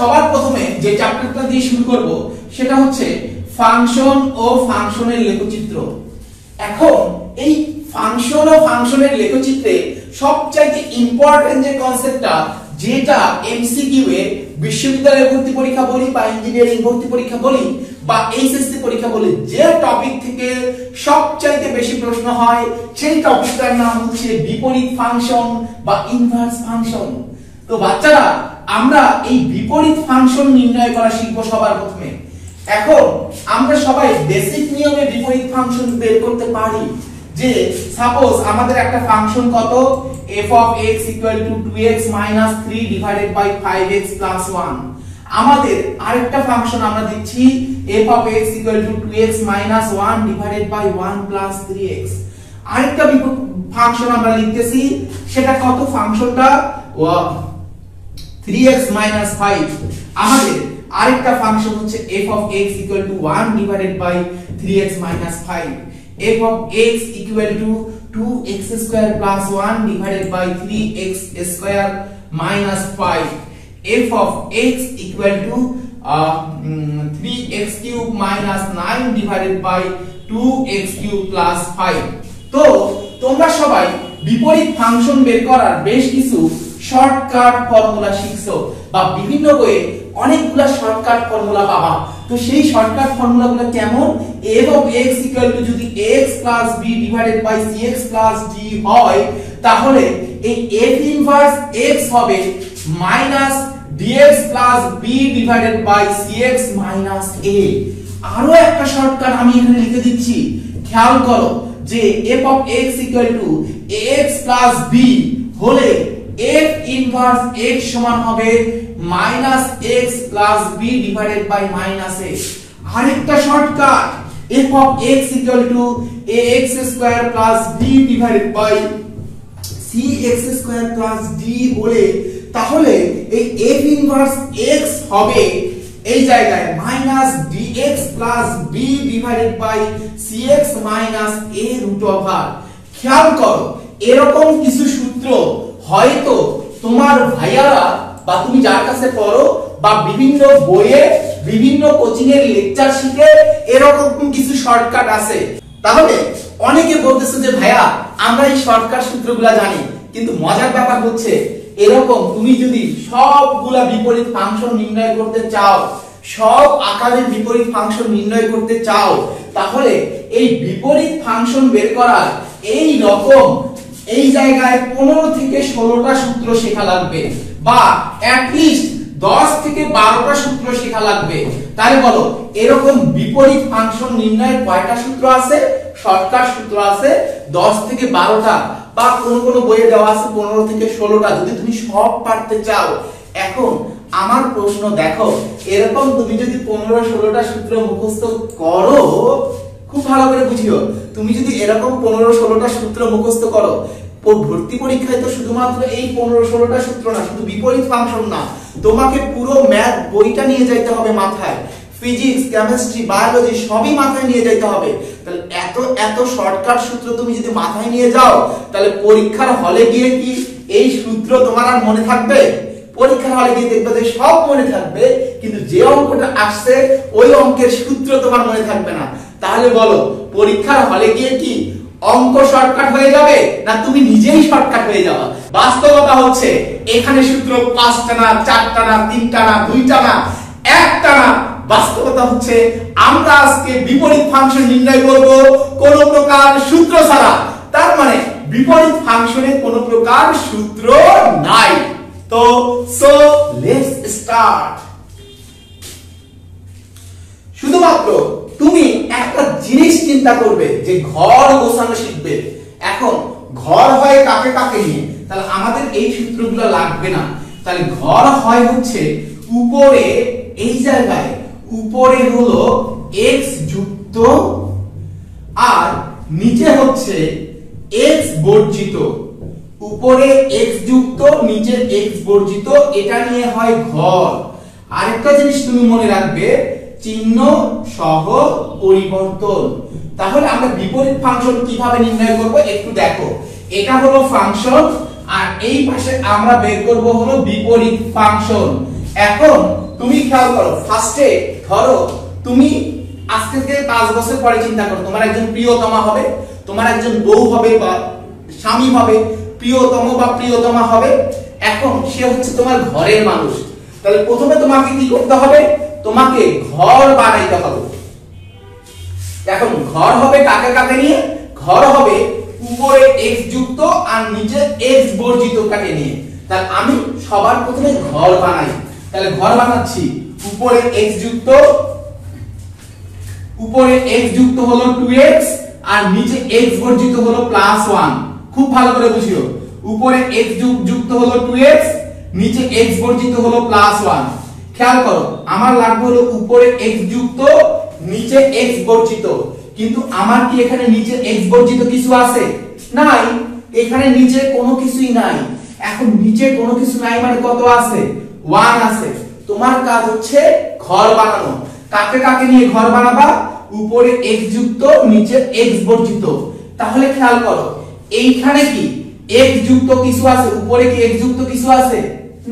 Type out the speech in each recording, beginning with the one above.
সবার প্রথমে যে চ্যাপ্টারটা দিয়ে শুরু করব সেটা হচ্ছে ফাংশন ও ফাংশনের লেখচিত্র। এখন এই ফাংশন ও ফাংশনের লেখচিত্রে সবচাইতে ইম্পর্টেন্ট যে কনসেপ্টটা, যেটা এমসিকিউ এ বিশ্ববিদ্যালয় ভর্তি পরীক্ষা বলি বা ইঞ্জিনিয়ারিং ভর্তি পরীক্ষা বলি বা এইচএসসি পরীক্ষা বলি, যে টপিক থেকে সবচাইতে বেশি প্রশ্ন হয় সেই টপিকটার নাম হচ্ছে বিপরীত ফাংশন বা ইনভার্স ফাংশন। তো বাচ্চারা, আমরা এই বিপরীত ফাংশন নির্ণয় করা শিখব সবার প্রথমে। এখন আমরা সবাই বেসিক নিয়মে বিপরীত ফাংশন বের করতে পারি। যে সাপোজ আমাদের একটা ফাংশন কত, f of x equal to 2x minus 3 divided by 5x plus 1। আমাদের আরেকটা ফাংশন আমরা দিচ্ছি f of x equal to 2x minus 1 divided by 1 plus 3x। আরেকটা ফাংশন আমরা লিখতেছি, সেটা কত, ফাংশনটা 3x minus 5। আমাদের আরেকটা ফাংশন হচ্ছে f of x equal to 1 divided by 3x minus 5। f of x equal to 2x square plus 1 divided by 3x square minus 5। f of x equal to 3x cube minus 9 divided by 2x cube plus 5। তো তোমরা সবাই বিপরীত function বের করার বেশ কিছু shortcut formula শিখছো, বা বিভিন্ন বইয়ে অনেকগুলা শর্টকাট ফর্মুলা পাবা। তো সেই শর্টকাট ফর্মুলাগুলো কেমন, f of x equal to যদি x plus b divided by cx plus d হয়, তাহলে এই f ইনভার্স x হবে minus dx plus b divided by cx minus a। আরো একটা শর্টকাট আমি এখানে লিখে দিচ্ছি, খেয়াল করো যে f of x equal to ax plus b হলে f ইনভার্স x সমান হবে minus x plus b divided by minus a। আরেকটা shortcut, f of x equal to ax square plus b divided by cx square plus d বলে, তাহলে এই f inverse x হবে এই জায়গায় minus dx plus b divided by cx minus a root over। খেয়াল করো, এরকম কিছু সূত্র হয়তো তোমার ভাইয়ারা বা তুমি যার কাছে পড়ো বা বিভিন্ন বইয়ে বিভিন্ন কোচিং এর লেকচার শিখে এরকম কিছু শর্টকাট আছে। তাহলে অনেকে বলতেছে যে ভাইয়া আমরা এই শর্টকাট সূত্রগুলো জানি, কিন্তু মজার ব্যাপার হচ্ছে এরকম তুমি যদি সবগুলা বিপরীত ফাংশন নির্ণয় করতে চাও, সব আকারের বিপরীত ফাংশন নির্ণয় করতে চাও, তাহলে এই বিপরীত ফাংশন বের করার এই রকম এই জায়গায় 15 থেকে 16টা সূত্র শেখা লাগবে, বা at least 10 থেকে 12টা সূত্র শেখা লাগবে। তাহলে বলো, এরকম বিপরীত ফাংশন নির্ণয়ের কয়টা সূত্র আছে? শর্টকাট সূত্র আছে 10 থেকে 12টা, বা কোন কোন বইয়ে দেওয়া আছে 15 থেকে 16টা, যদি তুমি সব পারতে চাও। এখন আমার প্রশ্ন দেখো, এরকম তুমি যদি 15-16টা সূত্র মুখস্থ করো, খুব ভালো করে বুঝিও, তুমি যদি এরকম 15-16টা সূত্র মুখস্থ করো, ভর্তি পরীক্ষায় তো শুধুমাত্র এই 15-16টা সূত্র না, শুধু বিপরীত ফাংশন না, তোমাকে পুরো ম্যাথ বইটা নিয়ে যাইতে হবে মাথায়, ফিজিক্স, কেমিস্ট্রি, বায়োলজি সবই মাথায় নিয়ে যাইতে হবে। তাহলে এত এত শর্টকাট সূত্র তুমি যদি মাথায় নিয়ে যাও, তাহলে পরীক্ষার হলে গিয়ে কি এই সূত্র তোমার আর মনে থাকবে? পরীক্ষার হলে গিয়ে দেখবে যে সব মনে থাকবে, কিন্তু যে অঙ্কটা আসছে ওই অঙ্কের সূত্র তোমার মনে থাকবে না। তাহলে বলো, পরীক্ষার হলে গিয়ে কি অঙ্ক শর্টকাট হয়ে যাবে, না তুমি নিজেই শর্টকাট হয়ে যাবে? বাস্তবতা হচ্ছে এখানে সূত্র 5টা না, 4টা না, 3টা না, 2টা না, 1টা না। বাস্তবতা হচ্ছে আমরা আজকে বিপরীত ফাংশন নির্ণয় করব কোন প্রকার সূত্র ছাড়া। তার মানে বিপরীত ফাংশনে কোন প্রকার সূত্র নাই। তো সো লেটস স্টার্ট। শুধুমাত্র তুমি একটা জিনিস চিন্তা করবে যে ঘর গোছানো শিখবে। এখন ঘর হয় কাকে কাকে নিয়ে, তাহলে আমাদের এই সূত্রগুলো লাগবে না। তাহলে ঘর হয় হচ্ছে উপরে এই জায়গায় উপরে হলো x যুক্ত আর নিচে হচ্ছে x বর্জিত। উপরে x যুক্ত, নিচে x বর্জিত, এটা নিয়ে হয় ঘর। আরেকটা জিনিস তুমি মনে রাখবে, চিহ্ন সহ পরিবর্তন। তাহলে আমরা বিপরীত ফাংশন কিভাবে নির্ণয় করব একটু দেখো। এটা হলো ফাংশন আর এই পাশে আমরা বের করব হলো বিপরীত ফাংশন। এখন তুমি খেয়াল করো, ফার্স্টে ধরো তুমি আজকে থেকে 5 বছর পরে চিন্তা করো, তোমার একজন প্রিয়তমা হবে, তোমার একজন বউ হবে বা স্বামী হবে, প্রিয়তম বা প্রিয়তমা হবে। এখন সে হচ্ছে তোমার ঘরের মানুষ। তাহলে প্রথমে তোমাকে কি করতে হবে? তোমাকে ঘর বানাইতে হবে। এখন ঘর হবে কাকে কাকে নিয়ে? ঘর হবে উপরে x যুক্ত আর নিচে x বর্জিতটাকে নিয়ে। তাহলে আমি সবার প্রথমে ঘর বানাই। তাহলে ঘর বানাচ্ছি, উপরে x যুক্ত, উপরে x যুক্ত হলো 2x আর নিচে x বর্জিত হলো +1। খুব ভালো করে বুঝিও, উপরে x যুক্ত হলো 2x, নিচে x বর্জিত হলো +1। খেয়াল করো, আমার লাগবে হলো উপরে x যুক্ত, নিচে x বর্জিত। কিন্তু আমার কি এখানে নিচে x বর্জিত কিছু আছে? নাই, এখানে নিচে কোনো কিছুই নাই। এখন নিচে কোনো কিছু নাই মানে কত আছে? 1 আছে। তোমার কাজ হচ্ছে ঘর বানানো। কাকে কাকে নিয়ে ঘর বানাবা? উপরে x যুক্ত, নিচে x বর্জিত। তাহলে খেয়াল করো, এইখানে কি x যুক্ত কিছু আছে? উপরে কি x যুক্ত কিছু আছে?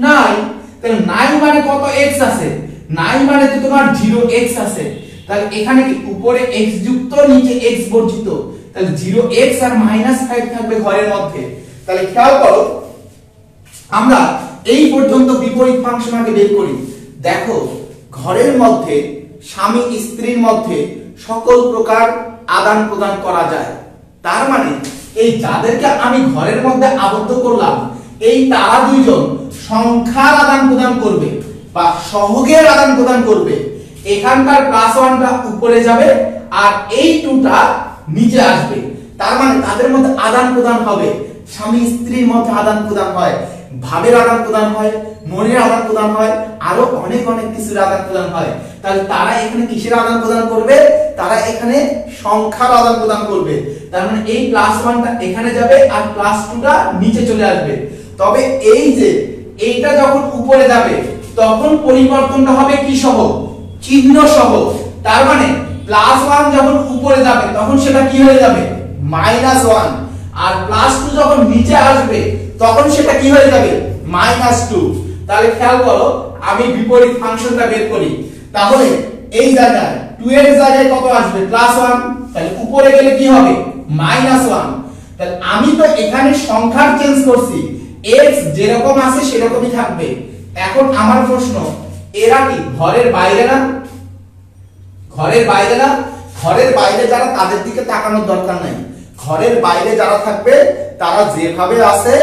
নাই। তাহলে নাই মানে কত x আছে? নাই মানে তো তোমার 0x আছে। তাহলে এখানে কি উপরে x যুক্ত, নিচে x বর্জিত। তাহলে 0x আর -5 থাকবে ঘরের মধ্যে। তাহলে খেয়াল করো, আমরা এই পর্যন্ত বিপরীত ফাংশন আগে বের করি। দেখো, ঘরের মধ্যে স্বামী স্ত্রীর মধ্যে সকল প্রকার আদান প্রদান করা যায়। তার মানে এই যাদেরকে আমি ঘরের মধ্যে আবদ্ধ করলাম, এই তারা দুইজন সংখ্যার আদান প্রদান করবে বা সহগের আদান প্রদান করবে। এখানকার +1টা উপরে যাবে আর এই 2টা নিচে আসবে। তার মানে তাদের মধ্যে আদান প্রদান হবে। স্বামী স্ত্রীর মধ্যে আদান প্রদান হয়, ভাবের আদান প্রদান হয়, মনের আদান প্রদান হয়, আরো অনেক অনেক কিছুর আদান প্রদান হয়। তাহলে তারা এখানে কিসের আদান প্রদান করবে? তারা এখানে সংখ্যার আদান প্রদান করবে। তার মানে এই +1টা এখানে যাবে আর +2টা নিচে চলে আসবে। তবে এই যে এইটা যখন উপরে যাবে তখন পরিবর্তনটা হবে কি সহ? চিহ্ন সহ। তার মানে +1 যখন উপরে যাবে তখন সেটা কি হয়ে যাবে? -1। আর +2 যখন নিচে আসবে তখন সেটা কি হয়ে যাবে? -2। তাহলে খেয়াল করো, আমি বিপরীত ফাংশনটা বের করি। তাহলে এই জায়গায় 2 এর জায়গায় কত আসবে? +1। তাহলে উপরে গেলে কি হবে? -1। তাহলে আমি তো এখানে সংখ্যার চেঞ্জ করছি, x যেরকম আছে সেরকমই থাকবে। এখন আমার প্রশ্ন, এরা কি ঘরের বাইরে না? ঘরের বাইরে না? ঘরের বাইরে যারা, তাদের দিকে তাকানোর দরকার নাই। ঘরের বাইরে যারা থাকবে তারা যেভাবে আছে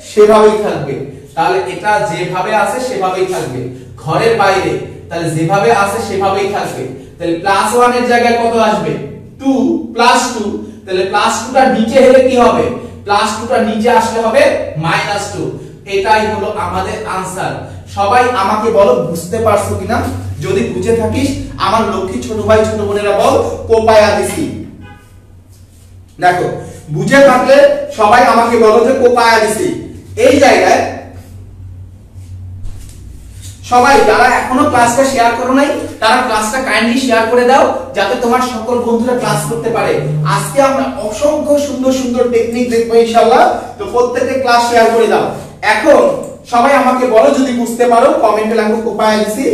সেভাবেই থাকবে। তাহলে এটা যেভাবে আছে সেভাবেই থাকবে। ঘরের বাইরে তাহলে যেভাবে আছে সেভাবেই থাকবে। তাহলে +1 এর জায়গায় কত আসবে? 2 +2। তাহলে +2টা নিচে হলে কি হবে? +2টা নিচে আসলে হবে -2। এটাই হলো আমাদের আনসার। সবাই আমাকে বলো বুঝতে পারছো কিনা? যদি বুঝে থাকিস আমার লক্ষ্মী ছোট ভাই ছোট বোনেরা বল কোপায়া দিছি। দেখো, বুঝে থাকলে সবাই আমাকে বলো যে কোপায়া দিছি। এই জায়গায় সবাই যারা এখনো ক্লাসটা শেয়ার করো নাই তারা ক্লাসটা কাইন্ডলি শেয়ার করে দাও, যাতে তোমার সকল বন্ধুরা ক্লাস করতে পারে। আজকে আমরা অসংখ্য সুন্দর সুন্দর টেকনিক দেখবো ইনশাআল্লাহ। তো প্রত্যেকটা ক্লাস শেয়ার করে দাও। এখন সবাই আমাকে বলো যদি বুঝতে পারো, কমেন্টে লেখো কোপায়া দিছি।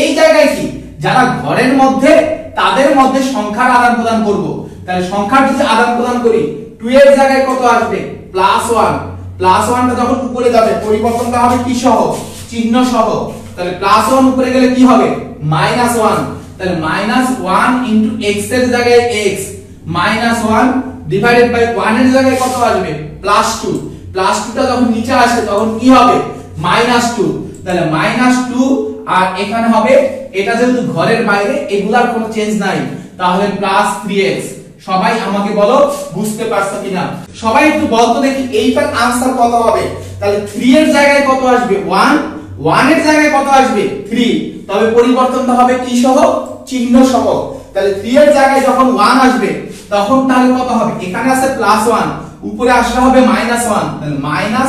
এই জায়গায় কি যারা ঘরের মধ্যে, তাদের মধ্যে সংখ্যার আদান প্রদান করব। তাহলে সংখ্যার যদি আদান প্রদান করি, 2 এর জায়গায় কত আসবে? +1। +1টা যখন উপরে যাবে পরিবর্তনটা হবে কি সহ? চিহ্ন সহ। তাহলে +1 উপরে গেলে কি হবে? -1। তাহলে -1 ইনটু x এর জায়গায় x, -1 ডিভাইডেড বাই 1 এর জায়গায় কত আসবে? +2। +2টা যখন নিচে আসে তখন কি হবে? -2। তাহলে -2 আর এখানে হবে, এটা যেহেতু ঘরের বাইরে এগুলার কোনো চেঞ্জ নাই, তাহলে +3x। সবাই আমাকে বলো বুঝতে পারছো কিনা? সবাই একটু বলতো দেখি এইটার আনসার কত হবে? তাহলে 3 এর জায়গায় কত আসবে? 1, 1 এর জায়গায় কত আসবে? 3। তবে পরিবর্তনটা হবে কি সহ? চিহ্ন সহ। তাহলে 3 এর জায়গায় যখন 1 আসবে তখন তাহলে কত হবে? এখানে আছে +1, উপরে আসলে হবে -1। তাহলে -1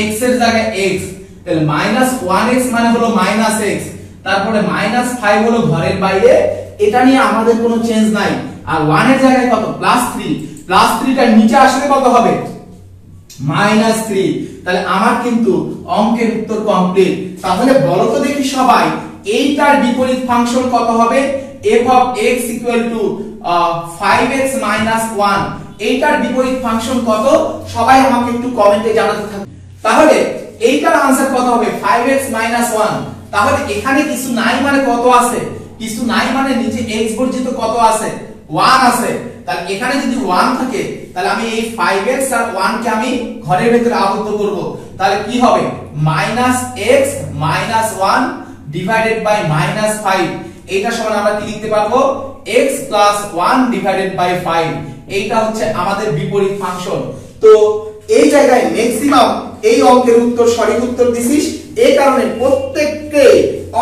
x এর জায়গায় x। তাহলে -1x মানে হলো -x। তারপরে -5 হলো ঘরের বাইরে, এটা নিয়ে আমাদের কোনো চেঞ্জ নাই। আর 1 এর জায়গায় কত? +3। +3টা নিচে আসলে কত হবে? -3। তাহলে আমার কিন্তু অঙ্কের উত্তর কমপ্লিট। তাহলে বলো তো দেখি সবাই, এইটার বিপরীত ফাংশন কত হবে? f of x equal to 5x minus 1, এইটার বিপরীত ফাংশন কত? সবাই আমাকে একটু কমেন্টে জানাতে থাকো। তাহলে এইটার आंसर কত হবে? 5x minus 1। তাহলে এখানে কিছু নাই মানে কত আছে? কিছু নাই মানে নিচে x বর্জিত কত আছে? 1 আছে। তাহলে এখানে যদি 1 থাকে তাহলে আমি এই 5x আর 1 কে আমি ঘরের ভিতরে আবদ্ধ করব। তাহলে কি হবে? -x minus 1 divided by -5, এইটা সমান আমরা কি লিখতে পারবো? x plus 1 divided by 5, এইটা হচ্ছে আমাদের বিপরীত ফাংশন। তো এই জায়গায় ম্যাক্সিমাম এই অঙ্কের উত্তর সঠিক উত্তর দিছিস, এই কারণে প্রত্যেককে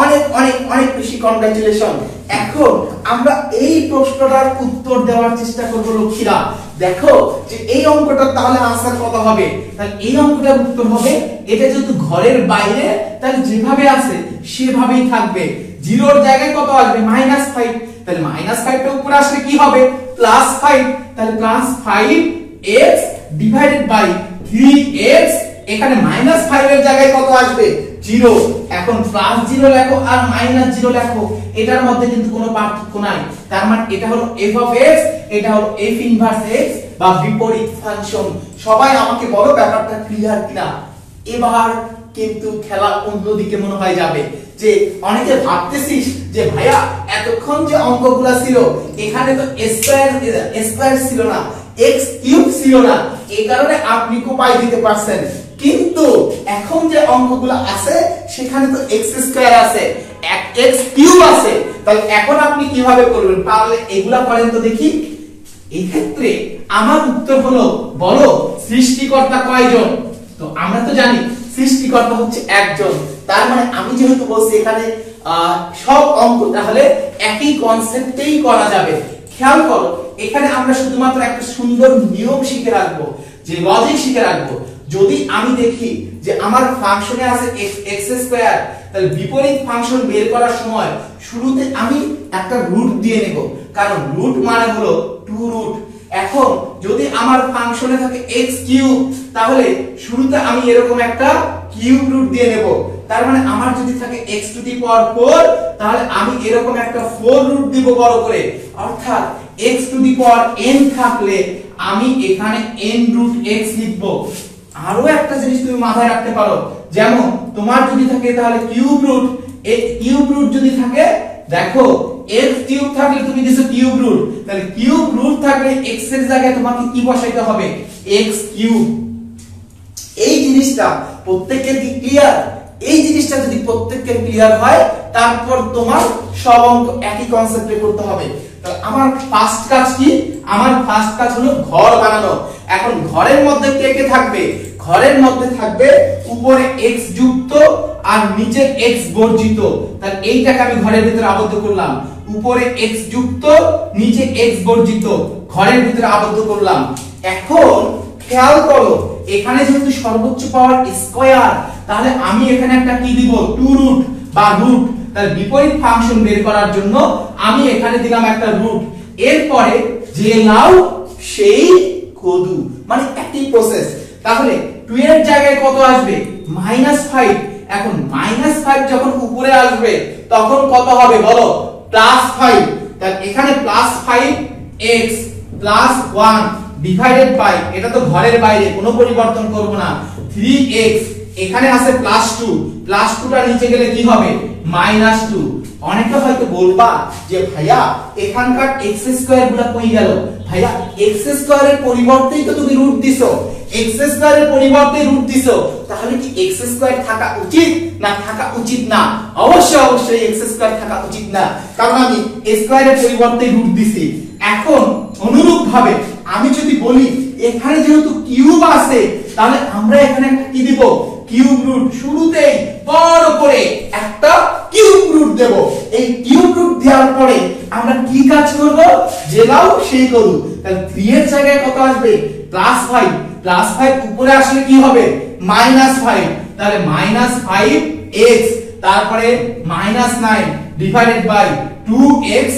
অনেক অনেক অনেক বেশি কংগ্রাচুলেশন। এখন আমরা এই প্রশ্নটার উত্তর দেওয়ার চেষ্টা করব লক্ষ্মীরা। দেখো যে এই অঙ্কটার তাহলে आंसर কত হবে? তাহলে এই অঙ্কটার উত্তর হবে, এটা যেহেতু ঘরের বাইরে তাহলে যেভাবে আছে সেভাবেই থাকবে। জিরোর জায়গায় কত আসবে? -5। তাহলে -5 টা উপরে আসলে কি হবে? +5। তাহলে +5x ডিভাইডেড বাই 3x, এখানে -5 এর জায়গায় কত আসবে? 0। এখন +0 লেখো আর -0 লেখো, এটার মধ্যে কিন্তু কোনো পার্থক্য নাই। তার মানে এটা হলো f of x, এটা হলো f ইনভার্স x বা বিপরীত ফাংশন। সবাই আমাকে বলো ব্যাপারটা ক্লিয়ার কিনা? এবার কিন্তু খেলা অন্যদিকে মনে হয় যাবে। যে অনেকে ভাবতেছিস যে ভাইয়া এতক্ষণ যে অঙ্কগুলো ছিল এখানে তো স্কয়ার ছিল না, x কিউব ছিল না, এই কারণে আপনি কোপাই দিতে পারছেন। কিন্তু এখন যে অঙ্কগুলো আছে সেখানে তো x স্কয়ার আছে, x কিউব আছে। তাহলে এখন আপনি কিভাবে করবেন? তাহলে এগুলা করেন তো দেখি। এই ক্ষেত্রে আমার উত্তর হলো, বলো সৃষ্টিকর্তা কয়জন? তো আমরা তো জানি সৃষ্টিকর্তা হচ্ছে একজন। তার মানে আমি যেহেতু বলছি এখানে সব অঙ্ক তাহলে একই কনসেপ্টেই করা যাবে। খেয়াল করো, এখানে আমরা শুধুমাত্র একটা সুন্দর নিয়ম শিখে রাখবো, যে লজিক শিখে রাখবো। যদি আমি দেখি যে আমার ফাংশনে আছে x স্কয়ার, তাহলে বিপরীত ফাংশন বের করার সময় শুরুতে আমি একটা রুট দিয়ে নেব, কারণ রুট মানে হলো 2 রুট। এখন যদি আমার ফাংশনে থাকে x কিউব, তাহলে শুরুতে আমি এরকম একটা কিউব রুট দিয়ে নেব। তার মানে আমার যদি থাকে x টু দি পাওয়ার 4, তাহলে আমি এরকম একটা 4 রুট দিব বড় করে। অর্থাৎ x to the power n থাকলে আমি এখানে n রুট x লিখব। আরো একটা জিনিস তুমি মাথায় রাখতে পারো, যেমন তোমার যদি থাকে তাহলে কিউব রুট, এই কিউব রুট যদি থাকে, দেখো x কিউব থাকলে তুমি দিছো কিউব রুট, তাহলে কিউব রুট থাকলে x এর জায়গায় তোমাকে কি বসাইতে হবে? x cube. এই জিনিসটা প্রত্যেকের কি ক্লিয়ার? এই জিনিসটা যদি প্রত্যেকের ক্লিয়ার হয় তারপর তোমার সব অঙ্ক একই কনসেপ্টে করতে হবে। তাহলে আমার ফার্স্ট কাজ কি? আমার ফার্স্ট কাজ হলো ঘর বানানো। এখন ঘরের মধ্যে কে কে থাকবে? ঘরের মধ্যে থাকবে উপরে x যুক্ত আর নিচে x বর্জিত। তাহলে এইটাকে আমি ঘরের ভিতরে আবদ্ধ করলাম, উপরে x যুক্ত নিচে x বর্জিত, ঘরের ভিতরে আবদ্ধ করলাম। এখন খেয়াল করো, এখানে যেহেতু সর্বোচ্চ পাওয়ার স্কয়ার, তাহলে আমি এখানে একটা কি দিব? 2 রুট বা রুট। তাহলে বিপরীত ফাংশন বের করার জন্য আমি এখানে দিলাম একটা রুট। এরপরে যে লাউ সেই কদু, মানে একই প্রসেস। তাহলে 2 এর জায়গায় কত আসবে? -5। এখন -5 যখন উপরে আসবে তখন কত হবে বলো? +5। তাহলে এখানে +5x + 1 ডিভাইডেড বাই, এটা তো ঘরের বাইরে কোনো পরিবর্তন করব না, 3x, এখানে আছে +2, +2টা নিচে গেলে কি হবে? -2। অনেকে হয়তো বলবা যে ভাইয়া এখানকার x স্কয়ার গুলো কই গেল? ভাইয়া x স্কয়ারের পরিবর্তেই তো তুমি রুট দিছো, x স্কয়ারের পরিবর্তে রুট দিছো, তাহলে কি x স্কয়ার থাকা উচিত না থাকা উচিত না? অবশ্যই অবশ্যই x স্কয়ার থাকা উচিত না, কারণ আমি স্কয়ারের পরিবর্তে রুট দিছি। এখন অনুরূপভাবে আমি যদি বলি এখানে যেহেতু কিউব আছে, তাহলে আমরা এখানে একটা কি দিব? Cube root. শুরুতেই বড় করে একটা কিউব রুট দেব। এই কিউব রুট দেওয়ার পরে আমরা কি কাজ করব? যে লাউ সেই করু। তাহলে 3 এর জায়গায় কত আসবে? +5, +5 উপরে আসলে কি হবে? -5। তাহলে -5x, তারপরে -9 ডিভাইডেড বাই 2x,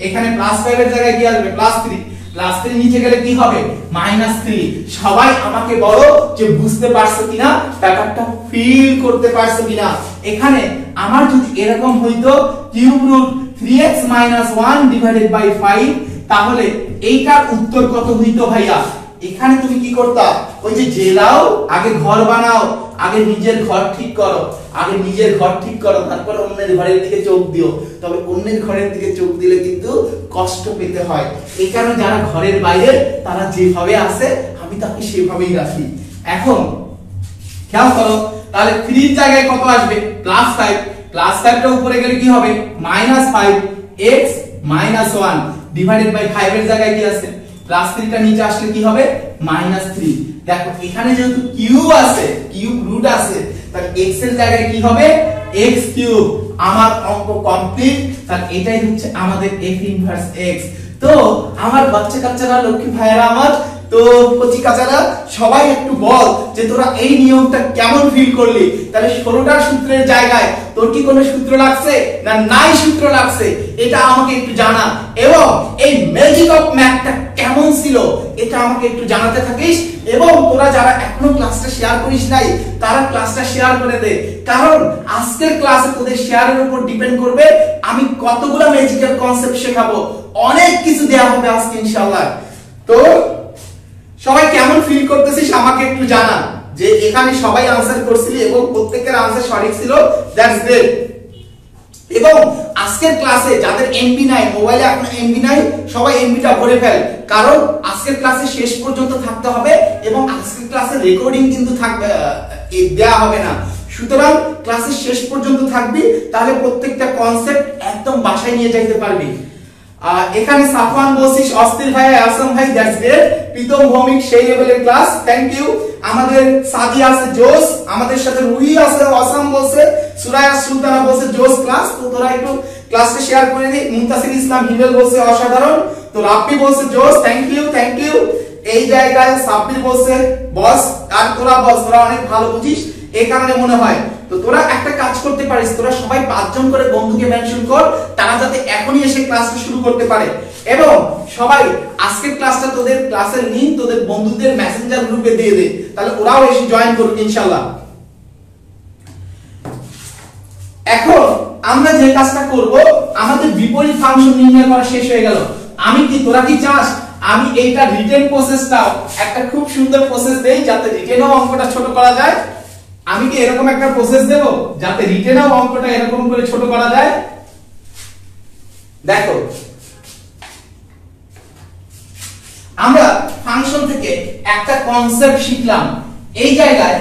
এখানে +5 এর জায়গায় কি আসবে? +3। প্লাস 3 নিচে গেলে কি হবে -3। সবাই আমাকে বলো যে বুঝতে পারছো কিনা, ব্যাপারটা ফিল করতে পারছো কিনা। এখানে আমার যদি এরকম হইতো cube root 3x - 1 divided by 5, তাহলে এইটার উত্তর কত হইতো ভাইয়া? এখানে তুমি কি করতা, ওই যে জেলাও আগে ঘর বানাও, আগে নিজের ঘর ঠিক করো, আগে নিজের ঘর ঠিক করো, তারপর অন্যের ঘরের দিকে চোখ দিও। তবে অন্যের ঘরের দিকে চোখ দিলে কিন্তু কষ্ট পেতে হয়। এই কারণে যারা ঘরের বাইরে তারা যেভাবে আছে আমি তাকে সেভাবেই রাখি। এখন খেয়াল করো, তাহলে 3 এর জায়গায় কত আসবে +5, +5টা উপরে গেলে কি হবে -5x - 1 ডিভাইডেড বাই 5 এর জায়গায় কি আছে +3টা নিচে আসলে কি হবে -3। দেখো এখানে যেহেতু কিউব আছে, কিউব রুট আছে, তাহলে x এর জায়গায় কি হবে x কিউব। আমার অঙ্ক কমপ্লিট। তাহলে এটাই হচ্ছে আমাদের f ইনভার্স x। তো আমার বাচ্চা কাচ্চারা, লক্ষ্মী ভাইয়েরা আমার, তো কচি কাচারা সবাই একটু বল যে তোরা এই নিয়মটা কেমন ফিল করলি। তাহলে 16টা সূত্রের জায়গায় তোর কি কোনো সূত্র লাগছে না নাই সূত্র লাগছে, এটা আমাকে একটু জানা। এবং এই ম্যাজিক অফ ম্যাথটা কেমন ছিল এটা আমাকে একটু জানাতে থাকিস। এবং তোরা যারা এখনো ক্লাসটা শেয়ার করিস নাই তারা ক্লাসটা শেয়ার করে দে, কারণ আজকের ক্লাসে তোদের শেয়ারের উপর ডিপেন্ড করবে আমি কতগুলো ম্যাজিক্যাল কনসেপ্ট শেখাবো। অনেক কিছু দেয়া হবে আজকে ইনশাআল্লাহ। তো সবাই কেমন ফিল করতেছিস আমাকে একটু জানা। যে এখানে সবাই আনসার করছিলি এবং প্রত্যেকের আনসার সঠিক ছিল, দ্যাটস গ্রেট। এবং আজকের ক্লাসে যাদের এমবি নাই, মোবাইলে এখন এমবি নাই, সবাই এমবিটা ভরে ফেল, কারণ আজকের ক্লাসে শেষ পর্যন্ত থাকতে হবে এবং আজকের ক্লাসে রেকর্ডিং কিন্তু থাকবে, দেয়া হবে না। সুতরাং ক্লাসের শেষ পর্যন্ত থাকবি, তাহলে প্রত্যেকটা কনসেপ্ট একদম বাসায় নিয়ে যাইতে পারবি। এখানে সাফওয়ান বলছিস অস্থির ভাই, আসম ভাই, দ্যাটস গ্রেট। প্রীতম ভৌমিক সেই লেভেলের ক্লাস, থ্যাংক ইউ। আমাদের সাদি আছে জোস, আমাদের সাথে রুহি আছে অসম বলছে, সুরায়া সুলতানা বলছে জোস ক্লাস। তো তোরা একটু ক্লাসটা শেয়ার করে দি। মুনতাসির ইসলাম হিমেল বলছে অসাধারণ। তো রাব্বি বলছে জোস, থ্যাংক ইউ থ্যাংক ইউ। এই জায়গায় সাব্বির বলছে বস, আর তোরা বস, তোরা অনেক ভালো বুঝিস এই কারণে মনে হয়। তো তোরা একটা কাজ করতে পারিস, তোরা সবাই 5 জন করে বন্ধুকে মেনশন কর, তারা যাতে এখনই এসে ক্লাসটা শুরু করতে পারে। এবং সবাই আজকের ক্লাসটা তোদের ক্লাসের লিংক তোদের বন্ধুদের মেসেঞ্জার গ্রুপে দিয়ে দে, তাহলে ওরাও এসে জয়েন করবে ইনশাআল্লাহ। এখন আমরা যে কাজটা করব, আমাদের বিপরীত ফাংশন নির্ণয় করা শেষ হয়ে গেল। আমি কি, তোরা কি চাস আমি এইটা রিটেন প্রসেসটাও একটা খুব সুন্দর প্রসেস দেই যাতে রিটেনও অঙ্কটা ছোট করা যায়? আমি কি এরকম একটা প্রসেস দেব যাতে রিটেনও অঙ্কটা এরকম করে ছোট করা যায়? দেখো আমরা ফাংশন থেকে একটা কনসেপ্ট শিখলাম। এই জায়গায়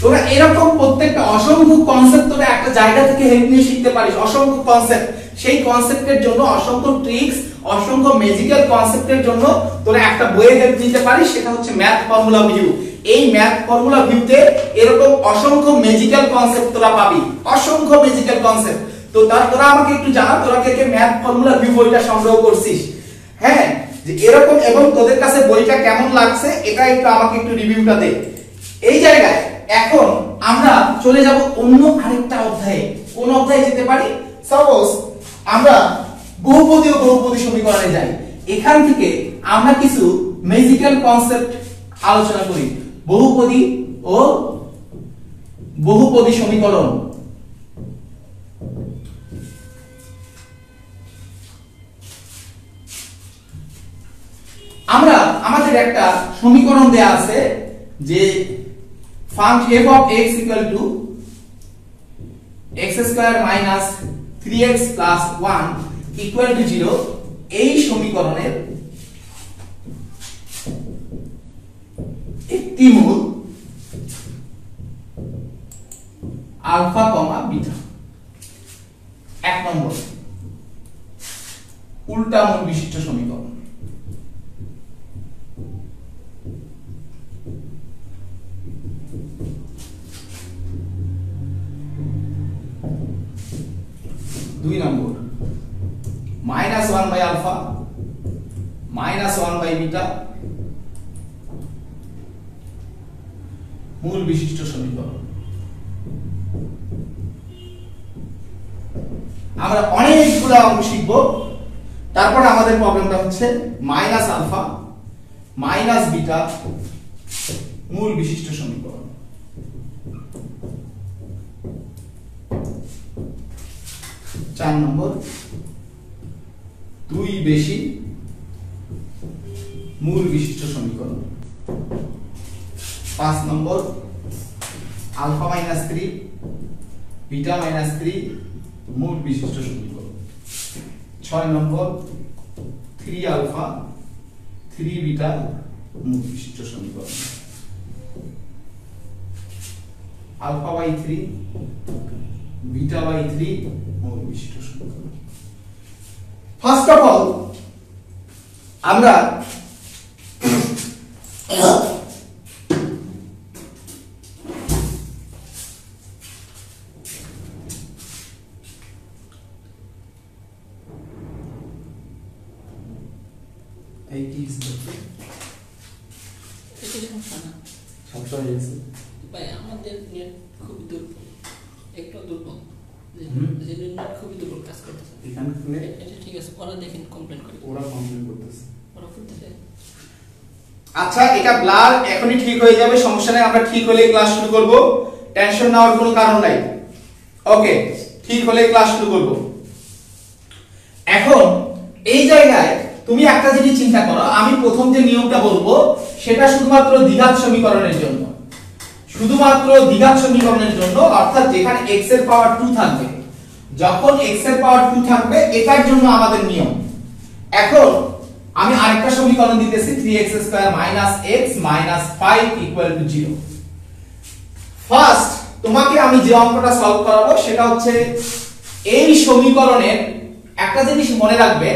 তোরা এরকম প্রত্যেকটা অসংখ্য কনসেপ্ট তোরা একটা জায়গা থেকে হেল্প নিয়ে শিখতে পারিস, অসংখ্য কনসেপ্ট। সেই কনসেপ্টের জন্য অসংখ্য ট্রিক্স, অসংখ্য ম্যাজিক্যাল কনসেপ্টের জন্য তোরা একটা বইয়ে হেল্প নিতে পারিস, সেটা হচ্ছে ম্যাথ ফর্মুলা ভিউ। এই ম্যাথ ফর্মুলা ভিউতে এরকম অসংখ্য ম্যাজিক্যাল কনসেপ্ট তোরা পাবি, অসংখ্য ম্যাজিক্যাল কনসেপ্ট। তো তোরা আমাকে একটু জানা, তোরা কে কে ম্যাথ ফর্মুলা ভিউ বইটা সংগ্রহ করছিস? হ্যাঁ, যে এরকম, এবং তোদের কাছে বইটা কেমন লাগছে এটা একটু আমাকে একটু রিভিউটা দে। এই জায়গায় এখন আমরা চলে যাব অন্য আরেকটা অধ্যায়ে। কোন অধ্যায়ে যেতে পারি? সাপোজ আমরা বহুপদী ও বহুপদী সমীকরণে যাই। এখান থেকে আমরা কিছু ম্যাজিক্যাল কনসেপ্ট আলোচনা করি। বহুপদী ও বহুপদী সমীকরণ। আমরা আমাদের একটা সমীকরণ দেয়া আছে যে f of x equal to x square minus 3x plus 1 equal to 0। এই সমীকরণের একটি মূল আলফা কমা বিটা। 1 নম্বর উল্টা মূল বিশিষ্ট সমীকরণ। দুই নম্বর -1 বাই আলফা -1 বাই বিটা মূল বিশিষ্ট সমীকরণ। আমরা অনেকগুলো অঙ্ক শিখব। তারপর আমাদের প্রবলেমটা হচ্ছে মাইনাস আলফা মাইনাস বিটা মূল বিশিষ্ট সমীকরণ। 4 নম্বর 2 বেশি মূল বিশিষ্ট সমীকরণ। 5 নম্বর আলফা মাইনাস 3 বিটা মাইনাস 3 মূল বিশিষ্ট সমীকরণ। 6 নম্বর 3 আলফা 3 বিটা মূল বিশিষ্ট সমীকরণ। আলফা বাই 3 বিটা বাই 3 মূল বিশিষ্ট সমীকরণ। ফার্স্ট অফ অল আমরা আমাদের নেট খুব দুর্বল, একটু দুর্বল, নেট খুব দুর্বল কাজ করতেছে। এটা ঠিক আছে, ওরা দেখেন কমপ্লেইন করে, ওরা কমপ্লেইন করতেছে, ওরা করতেছে। আচ্ছা, এটা ব্লার এখনই ঠিক হয়ে যাবে, সমস্যা নাই। আমরা ঠিক হলে ক্লাস শুরু করব, টেনশন নেওয়ার কোনো কারণ নাই। ওকে, ঠিক হলে ক্লাস শুরু করব। এখন এই জায়গায় তুমি একটা জিনিস চিন্তা করো, আমি প্রথম যে নিয়মটা বলবো সেটা শুধুমাত্র দ্বিঘাত সমীকরণের জন্য, শুধুমাত্র দ্বিঘাত সমীকরণের জন্য, অর্থাৎ যেখানে x এর পাওয়ার 2 থাকবে, যখন x এর পাওয়ার 2 থাকবে এটার জন্য আমাদের নিয়ম। এখন আমি আরেকটা সমীকরণ দিতেছি 3x² - x - 5 = 0। ফার্স্ট তোমাকে আমি যে অঙ্কটা সলভ করাবো সেটা হচ্ছে এই সমীকরণের একটা জিনিস মনে রাখবে,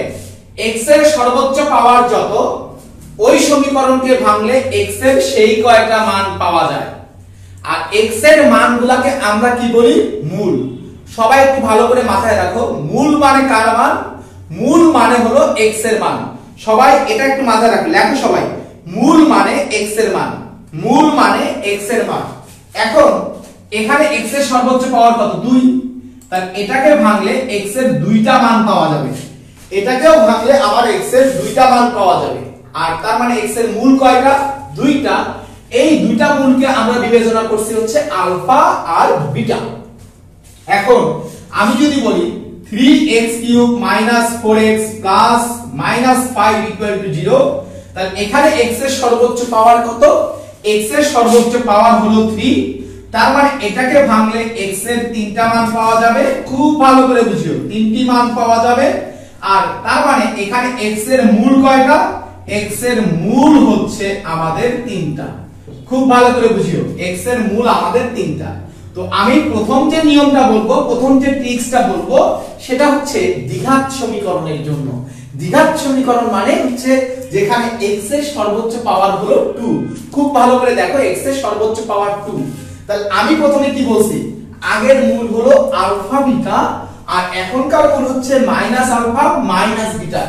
x এর সর্বোচ্চ পাওয়ার যত, ওই সমীকরণকে ভাঙলে x এর সেই কয়টা মান পাওয়া যায়। আর x এর মানগুলোকে আমরা কি বলি? মূল। সবাই একটু ভালো করে মাথায় রাখো, মূল মানে কার মান? মূল মানে হলো x এর মান। সবাই এটা একটু মাথায় রাখো, লেখো সবাই, মূল মানে x এর মান, মূল মানে x এর মান। এখন এখানে x এর সর্বোচ্চ পাওয়ার কত? 2। তাহলে এটাকে ভাঙলে x এর দুইটা মান পাওয়া যাবে, এটাকেও ভাঙলে আবার x এর দুইটা মান পাওয়া যাবে। আর তার মানে x এর মূল কয়টা? 2টা। এই দুইটা মূলকে আমরা বিবেচনা করছি হচ্ছে আলফা আর বিটা। এখন আমি যদি বলি 3x³ - 4x + -5 = 0, তাহলে এখানে x এর সর্বোচ্চ পাওয়ার কত? x এর সর্বোচ্চ পাওয়ার হলো 3। তার মানে এটাকে ভাঙলে x এর তিনটা মান পাওয়া যাবে। খুব ভালো করে বুঝিও, তিনটি মান পাওয়া যাবে। আর তার মানে এখানে x এর মূল কয়টা? x এর মূল হচ্ছে আমাদের 3টা। খুব ভালো করে বুঝিও, x এর মূল আমাদের 3টা। তো আমি প্রথম যে নিয়মটা বলবো, প্রথম যে ট্রিক্সটা বলবো সেটা হচ্ছে দ্বিঘাত সমীকরণের জন্য। দ্বিঘাত সমীকরণ মানে হচ্ছে যেখানে x এর সর্বোচ্চ পাওয়ার হলো 2। খুব ভালো করে দেখো, x এর সর্বোচ্চ পাওয়ার 2। তাহলে আমি প্রথমে কি বলছি? আগের মূল হলো আলফা বিটা, আর এখনকার মূল হচ্ছে minus alpha minus beta,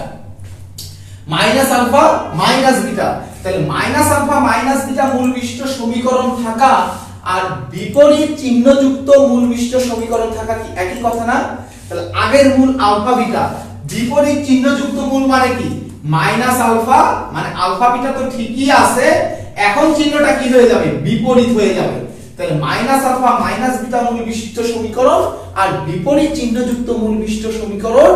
minus alpha minus beta. তাহলে মাইনাস আলফা মাইনাস বিটা মূল বিশিষ্ট সমীকরণ থাকা আর বিপরীত চিহ্নযুক্ত মূল বিশিষ্ট সমীকরণ থাকা কি একই কথা না? তাহলে আগের মূল আলফা বিটা, বিপরীত চিহ্নযুক্ত মূল মানে কি? মাইনাস আলফা, মানে আলফা বিটা তো ঠিকই আছে, এখন চিহ্নটা কি হয়ে যাবে? বিপরীত হয়ে যাবে। তাহলে মাইনাস আলফা মাইনাস বিটা মূল বিশিষ্ট সমীকরণ আর বিপরীত চিহ্নযুক্ত মূল বিশিষ্ট সমীকরণ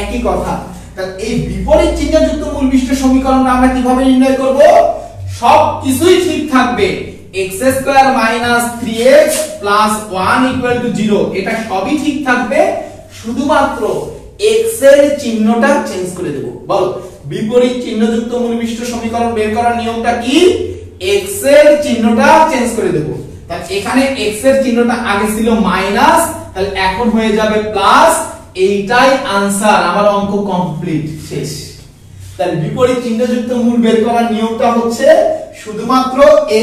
একই কথা। তাহলে এই বিপরীত চিহ্নযুক্ত মূল বিশিষ্ট সমীকরণটা আমরা কিভাবে নির্ণয় করব? সব কিছুই ঠিক থাকবে, x² - 3x + 1 = 0, এটা সবই ঠিক থাকবে, শুধুমাত্র x এর চিহ্নটা চেঞ্জ করে দেব। বল, বিপরীত চিহ্নযুক্ত মূল বিশিষ্ট সমীকরণ বের করার নিয়মটা কি? x এর চিহ্নটা চেঞ্জ করে দেব। তাহলে এখানে x এর চিহ্নটা আগে ছিল মাইনাস, তাহলে এখন হয়ে যাবে প্লাস। এইটাই आंसर, আমার অঙ্ক কমপ্লিট, শেষ। তাহলে বিপরীত চিহ্নযুক্ত মূল বের করার নিয়মটা হচ্ছে শুধুমাত্র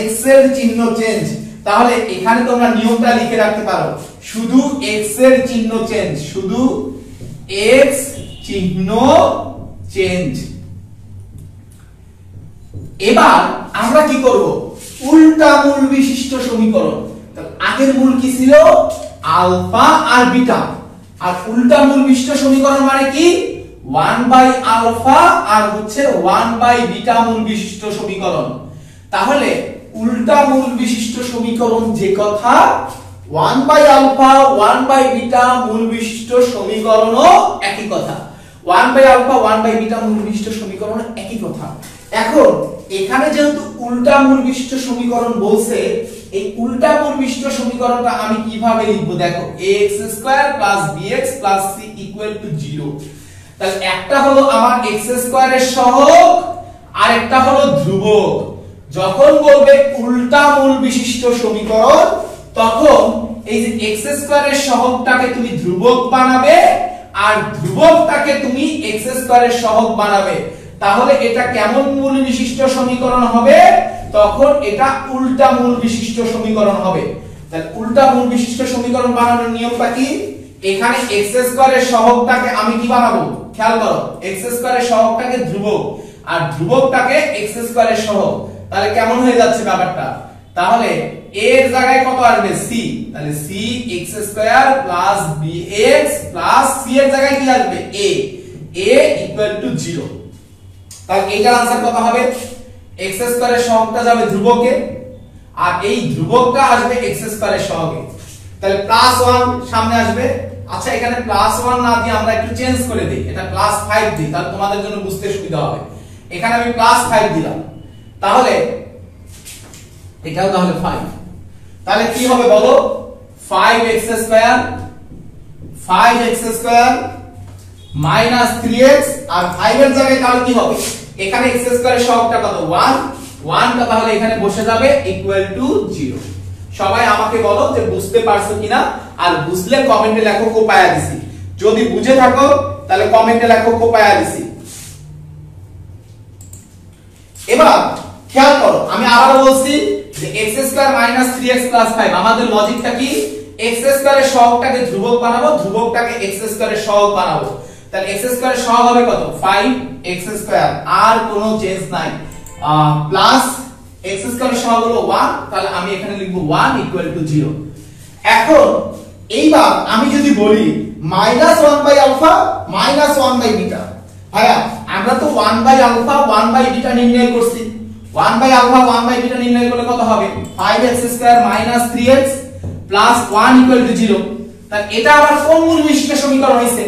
x এর চিহ্ন চেঞ্জ। তাহলে এখানে তোমরা নিয়মটা লিখে রাখতে পারো, শুধু x এর চিহ্ন চেঞ্জ, শুধু x চিহ্ন চেঞ্জ। এবার আমরা কি করব? উল্টা মূল বিশিষ্ট সমীকরণ। তাহলে আগের মূল কি ছিল? আলফা আর বিটা। আর উল্টা মূল বিশিষ্ট সমীকরণ মানে কি 1/α আর হচ্ছে 1/β মূল বিশিষ্ট সমীকরণ। তাহলে উল্টা মূল বিশিষ্ট সমীকরণ যে কথা 1/α 1/β মূল বিশিষ্ট সমীকরণও একই কথা। 1/α 1/β মূল বিশিষ্ট সমীকরণ একই কথা। এখন এখানে যেহেতু উল্টা মূল বিশিষ্ট সমীকরণ বলছে, এই উল্টা মূল বিশিষ্ট সমীকরণটা আমি কিভাবে লিখব দেখো, ax² + bx + c = 0। তাহলে একটা হলো আমার x² এর সহগ আর একটা হলো ধ্রুবক। যখন বলবে উল্টা মূল বিশিষ্ট সমীকরণ তখন এই যে x² এর সহগটাকে তুমি ধ্রুবক বানাবে আর ধ্রুবকটাকে তুমি x² এর সহগ বানাবে। তাহলে এটা কেমন মূল বিশিষ্ট সমীকরণ হবে? তখন এটা উল্টা মূল বিশিষ্ট সমীকরণ হবে। তাহলে উল্টা মূল বিশিষ্ট সমীকরণ বানানোর নিয়মটা কি? এখানে x² এর সহগটাকে আমি কি বানাবো খেয়াল করো, x² এর সহগটাকে ধ্রুবক আর ধ্রুবকটাকে x² এর সহগ। তাহলে কেমন হয়ে যাচ্ছে ব্যাপারটা? তাহলে a এর জায়গায় কত আসবে c, তাহলে c x² + bx + c এর জায়গায় কি আসবে a = 0। তাহলে এইটার आंसर কত হবে? x² এর সহগটা যাবে ধ্রুবকে আর এই ধ্রুবকটা আসবে x² এর সহগে। তাহলে +1 সামনে আসবে। আচ্ছা এখানে +1 না দিয়ে আমরা একটু চেঞ্জ করে দেই, এটা +5 দিই, তাহলে তোমাদের জন্য বুঝতে সুবিধা হবে। এখানে আমি +5 দিলাম, তাহলে এটাও তাহলে 5। তাহলে কি হবে বলো? 5x² - 3x আর 5 এর জায়গায় তাহলে কি হবে? এখানে x² এর সহগটা কত 1 টা, তাহলে এখানে বসে যাবে = 0। সবাই আমাকে বলো যে বুঝতে পারছো কিনা, আর বুঝলে কমেন্টে লেখো কোপায়া দিছি। যদি বুঝে থাকো তাহলে কমেন্টে লেখো কোপায়া দিছি। এবার খেয়াল করো, আমি আবারো বলছি যে x² - 3x + 5 আমাদের লজিকটা কি? x² এর সহগটাকে ধ্রুবক বানাবো, ধ্রুবকটাকে x² এর সহগ বানাবো। তাহলে x² এর সহগ হবে কত 5x², আর কোনো চেঞ্জ নাই, প্লাস x² এর সহগ হলো 1, তাহলে আমি এখানে লিখব 1 = 0। এখন এইবার আমি যদি বলি -1/α - 1/β, ভাইয়া আমরা তো 1/α 1/β নির্ণয় করছি। 1/α 1/β নির্ণয় করলে কত হবে? 5x² - 3x + 1 = 0। তাহলে এটা আবার কোন মূল বিশিষ্ট সমীকরণ হইছে?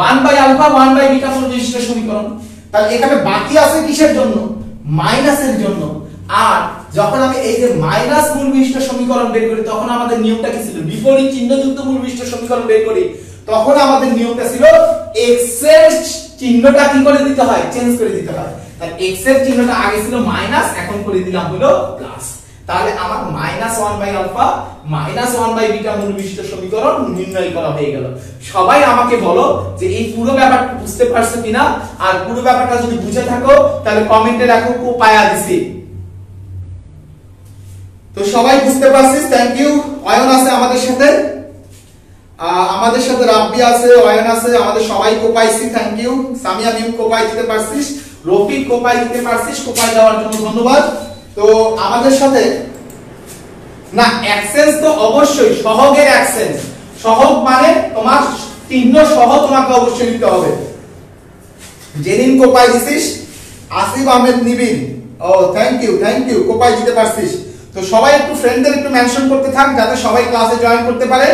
1/α 1/β মূল বিশিষ্ট সমীকরণ। তাহলে এখানে বাকি আছে কিসের জন্য? মাইনাসের জন্য। আর যখন আমি এই যে মাইনাস মূল বিশিষ্ট সমীকরণ বের করি তখন আমাদের নিয়মটা কি ছিল? বিপরীত চিহ্নযুক্ত মূল বিশিষ্ট সমীকরণ বের করি তখন আমাদের নিয়মটা ছিল x এর চিহ্নটা কি করে দিতে হয়? চেঞ্জ করে দিতে হয়। তাহলে x এর চিহ্নটা আগে ছিল মাইনাস, এখন করে দিলাম হলো প্লাস। তাহলে আমার -1/α - 1/β মূল বিশিষ্ট সমীকরণ নির্ণয় করা হয়ে গেল। সবাই আমাকে বলো যে এই পুরো ব্যাপারটা বুঝতে পারছো কিনা, আর পুরো ব্যাপারটা যদি বুঝে থাকো তাহলে কমেন্টে লেখো কোপায়া দিছি। তো সবাই বুঝতে পারছিস, থ্যাংক ইউ। অয়ন আছে আমাদের সাথে, রাব্বি আছে, অয়ন আছে, আমাদের সবাই কোপাইছি, থ্যাংক ইউ। সামিয়া মিম কোপাই দিতে পারছিস, রফিক কোপাই দিতে পারছিস, কোপাই দেওয়ার জন্য ধন্যবাদ। তো আমাদের সাথে না অ্যাকসেন্স তো অবশ্যই, সহগের অ্যাকসেন্স, সহগ মানে তোমার চিহ্ন সহ তোমাকে অবশ্যই দিতে হবে। জেনিন কোপাই দিছিস, আসিফ আহমেদ নিবিন, ও থ্যাংক ইউ কোপাই দিতে পারছিস। তো সবাই একটু ফ্রেন্ডদের একটু মেনশন করতে থাক যাতে সবাই ক্লাসে জয়েন করতে পারে,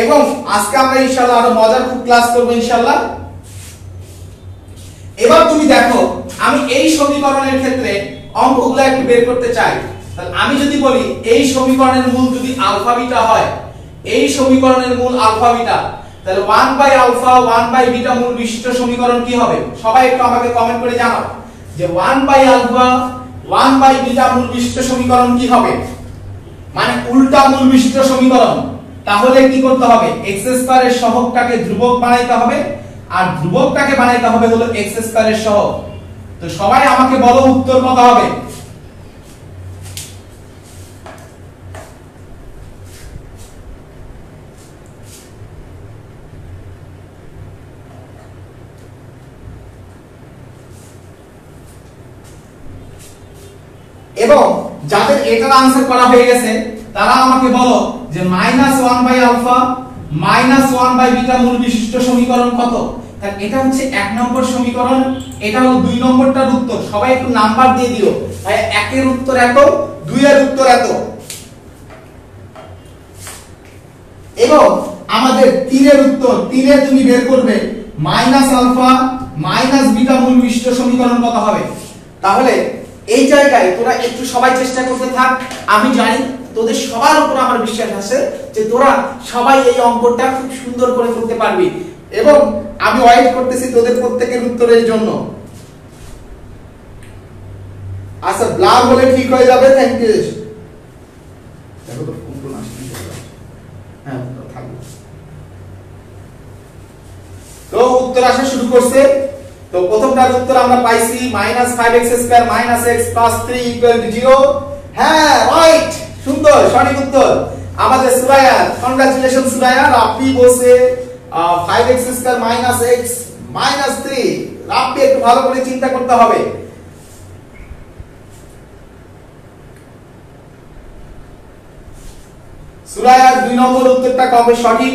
এবং আজকে আমরা ইনশাআল্লাহ আরো মজার খুব ক্লাস করব ইনশাআল্লাহ। এবার তুমি দেখো আমি এই সমীকরণের ক্ষেত্রে অঙ্কগুলো একটু বের করতে চাই। তাহলে আমি যদি বলি এই সমীকরণের মূল যদি আলফা বিটা হয়, এই সমীকরণের মূল আলফা বিটা, তাহলে 1/α 1/β মূল বিশিষ্ট সমীকরণ কি হবে? সবাই একটু আমাকে কমেন্ট করে জানাও যে 1/α 1/β মূল বিশিষ্ট সমীকরণ কি হবে? মানে উল্টা মূল বিশিষ্ট সমীকরণ। তাহলে কি করতে হবে? x² এর সহগটাকে ধ্রুবক বানাইতে হবে আর ধ্রুবকটাকে বানাইতে হবে হলো x² এর সহগ। তো সবাই আমাকে বলো উত্তর কত হবে? এবং যাদের এটার आंसर করা হয়ে গেছে তারা আমাকে বলো যে -1/α -1 β মূল বিশিষ্ট সমীকরণ কত? তাহলে এটা হচ্ছে 1 নম্বর সমীকরণ, এটা হলো 2 নম্বরটার উত্তর। সবাই একটু নাম্বার দিয়ে দিও, ভাই 1 এর উত্তর এত, 2 এর উত্তর এত। এবং আমাদের 3 এর উত্তর, 3 এ তুমি বের করবে -α - β মূল বিশিষ্ট সমীকরণ কত হবে। তাহলে এই জায়গায় তোরা একটু সবাই চেষ্টা করতে থাক। আমি জানি তোদের সবার উপর আমার বিশ্বাস আছে যে তোরা সবাই এই অঙ্কটা খুব সুন্দর করে করতে পারবি, এবং আমি ওয়েট করতেছি তোদের প্রত্যেকের উত্তরের জন্য। আচ্ছা, ব্লার হলে ঠিক হয়ে যাবে। Thank you. দেখো তো কোন কোন আসছে। হ্যাঁ, থাকবে। তো উত্তর আসা শুরু করছে। তো প্রথমটার উত্তর আমরা পাইছি -5x² - x + 3 = 0। হ্যাঁ, রাইট, সুন্দর, সঠিক উত্তর আমাদের সুরাইয়া। কংগ্রাচুলেশন সুরাইয়া। রাব্বি বসে 5x² - x - 3। রাব্বি একটু ভালো করে চিন্তা করতে হবে। সুরাইয়ার 2 নম্বর উত্তরটা কবে সঠিক।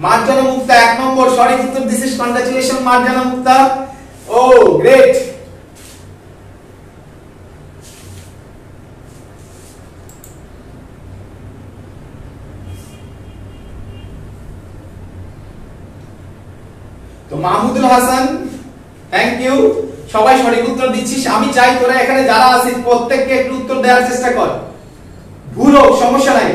মার্জানা মুক্তা 1 নম্বর সঠিক উত্তর দিছিস। কংগ্রাচুলেশন মার্জানা মুক্তা। ও গ্রেট। তো মাহমুদুল হাসান, থ্যাংক ইউ। সবাই সঠিক উত্তর দিচ্ছিস। আমি চাই তোরা এখানে যারা আছিস প্রত্যেককে একটু উত্তর দেওয়ার চেষ্টা কর, ভুল হোক সমস্যা নাই।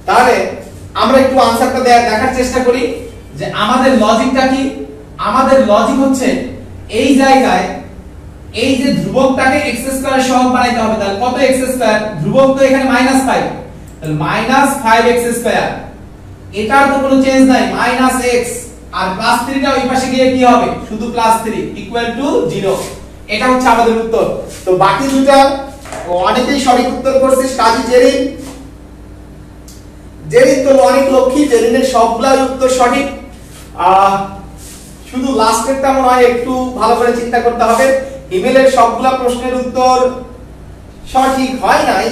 তাহলে আমরা একটু আনসারটা দেখার চেষ্টা করি যে আমাদের লজিকটা কি। আমাদের লজিক হচ্ছে এই জায়গায় এই যে ধ্রুবকটাকে x² এর সহগ বানাইতে হবে। তাহলে কত x²? ধ্রুবক তো এখানে -5, তাহলে -5x²। এটার তো কোনো চেঞ্জ নাই, -x আর +3টা ওই পাশে গিয়ে কি হবে? শুধু +3 = 0। এটা হচ্ছে আমাদের উত্তর। তো বাকি দুটো অনেকেই সঠিক উত্তর করছিস। কাজী জেরিন, জেরিন তো অনেক লক্ষ্মী, জেরিনের সবগুলাই উত্তর সঠিক। শুধু লাস্টেরটা মনে হয় একটু ভালো করে চিন্তা করতে হবে। ইমেলের সবগুলা প্রশ্নের উত্তর সঠিক হয় নাই।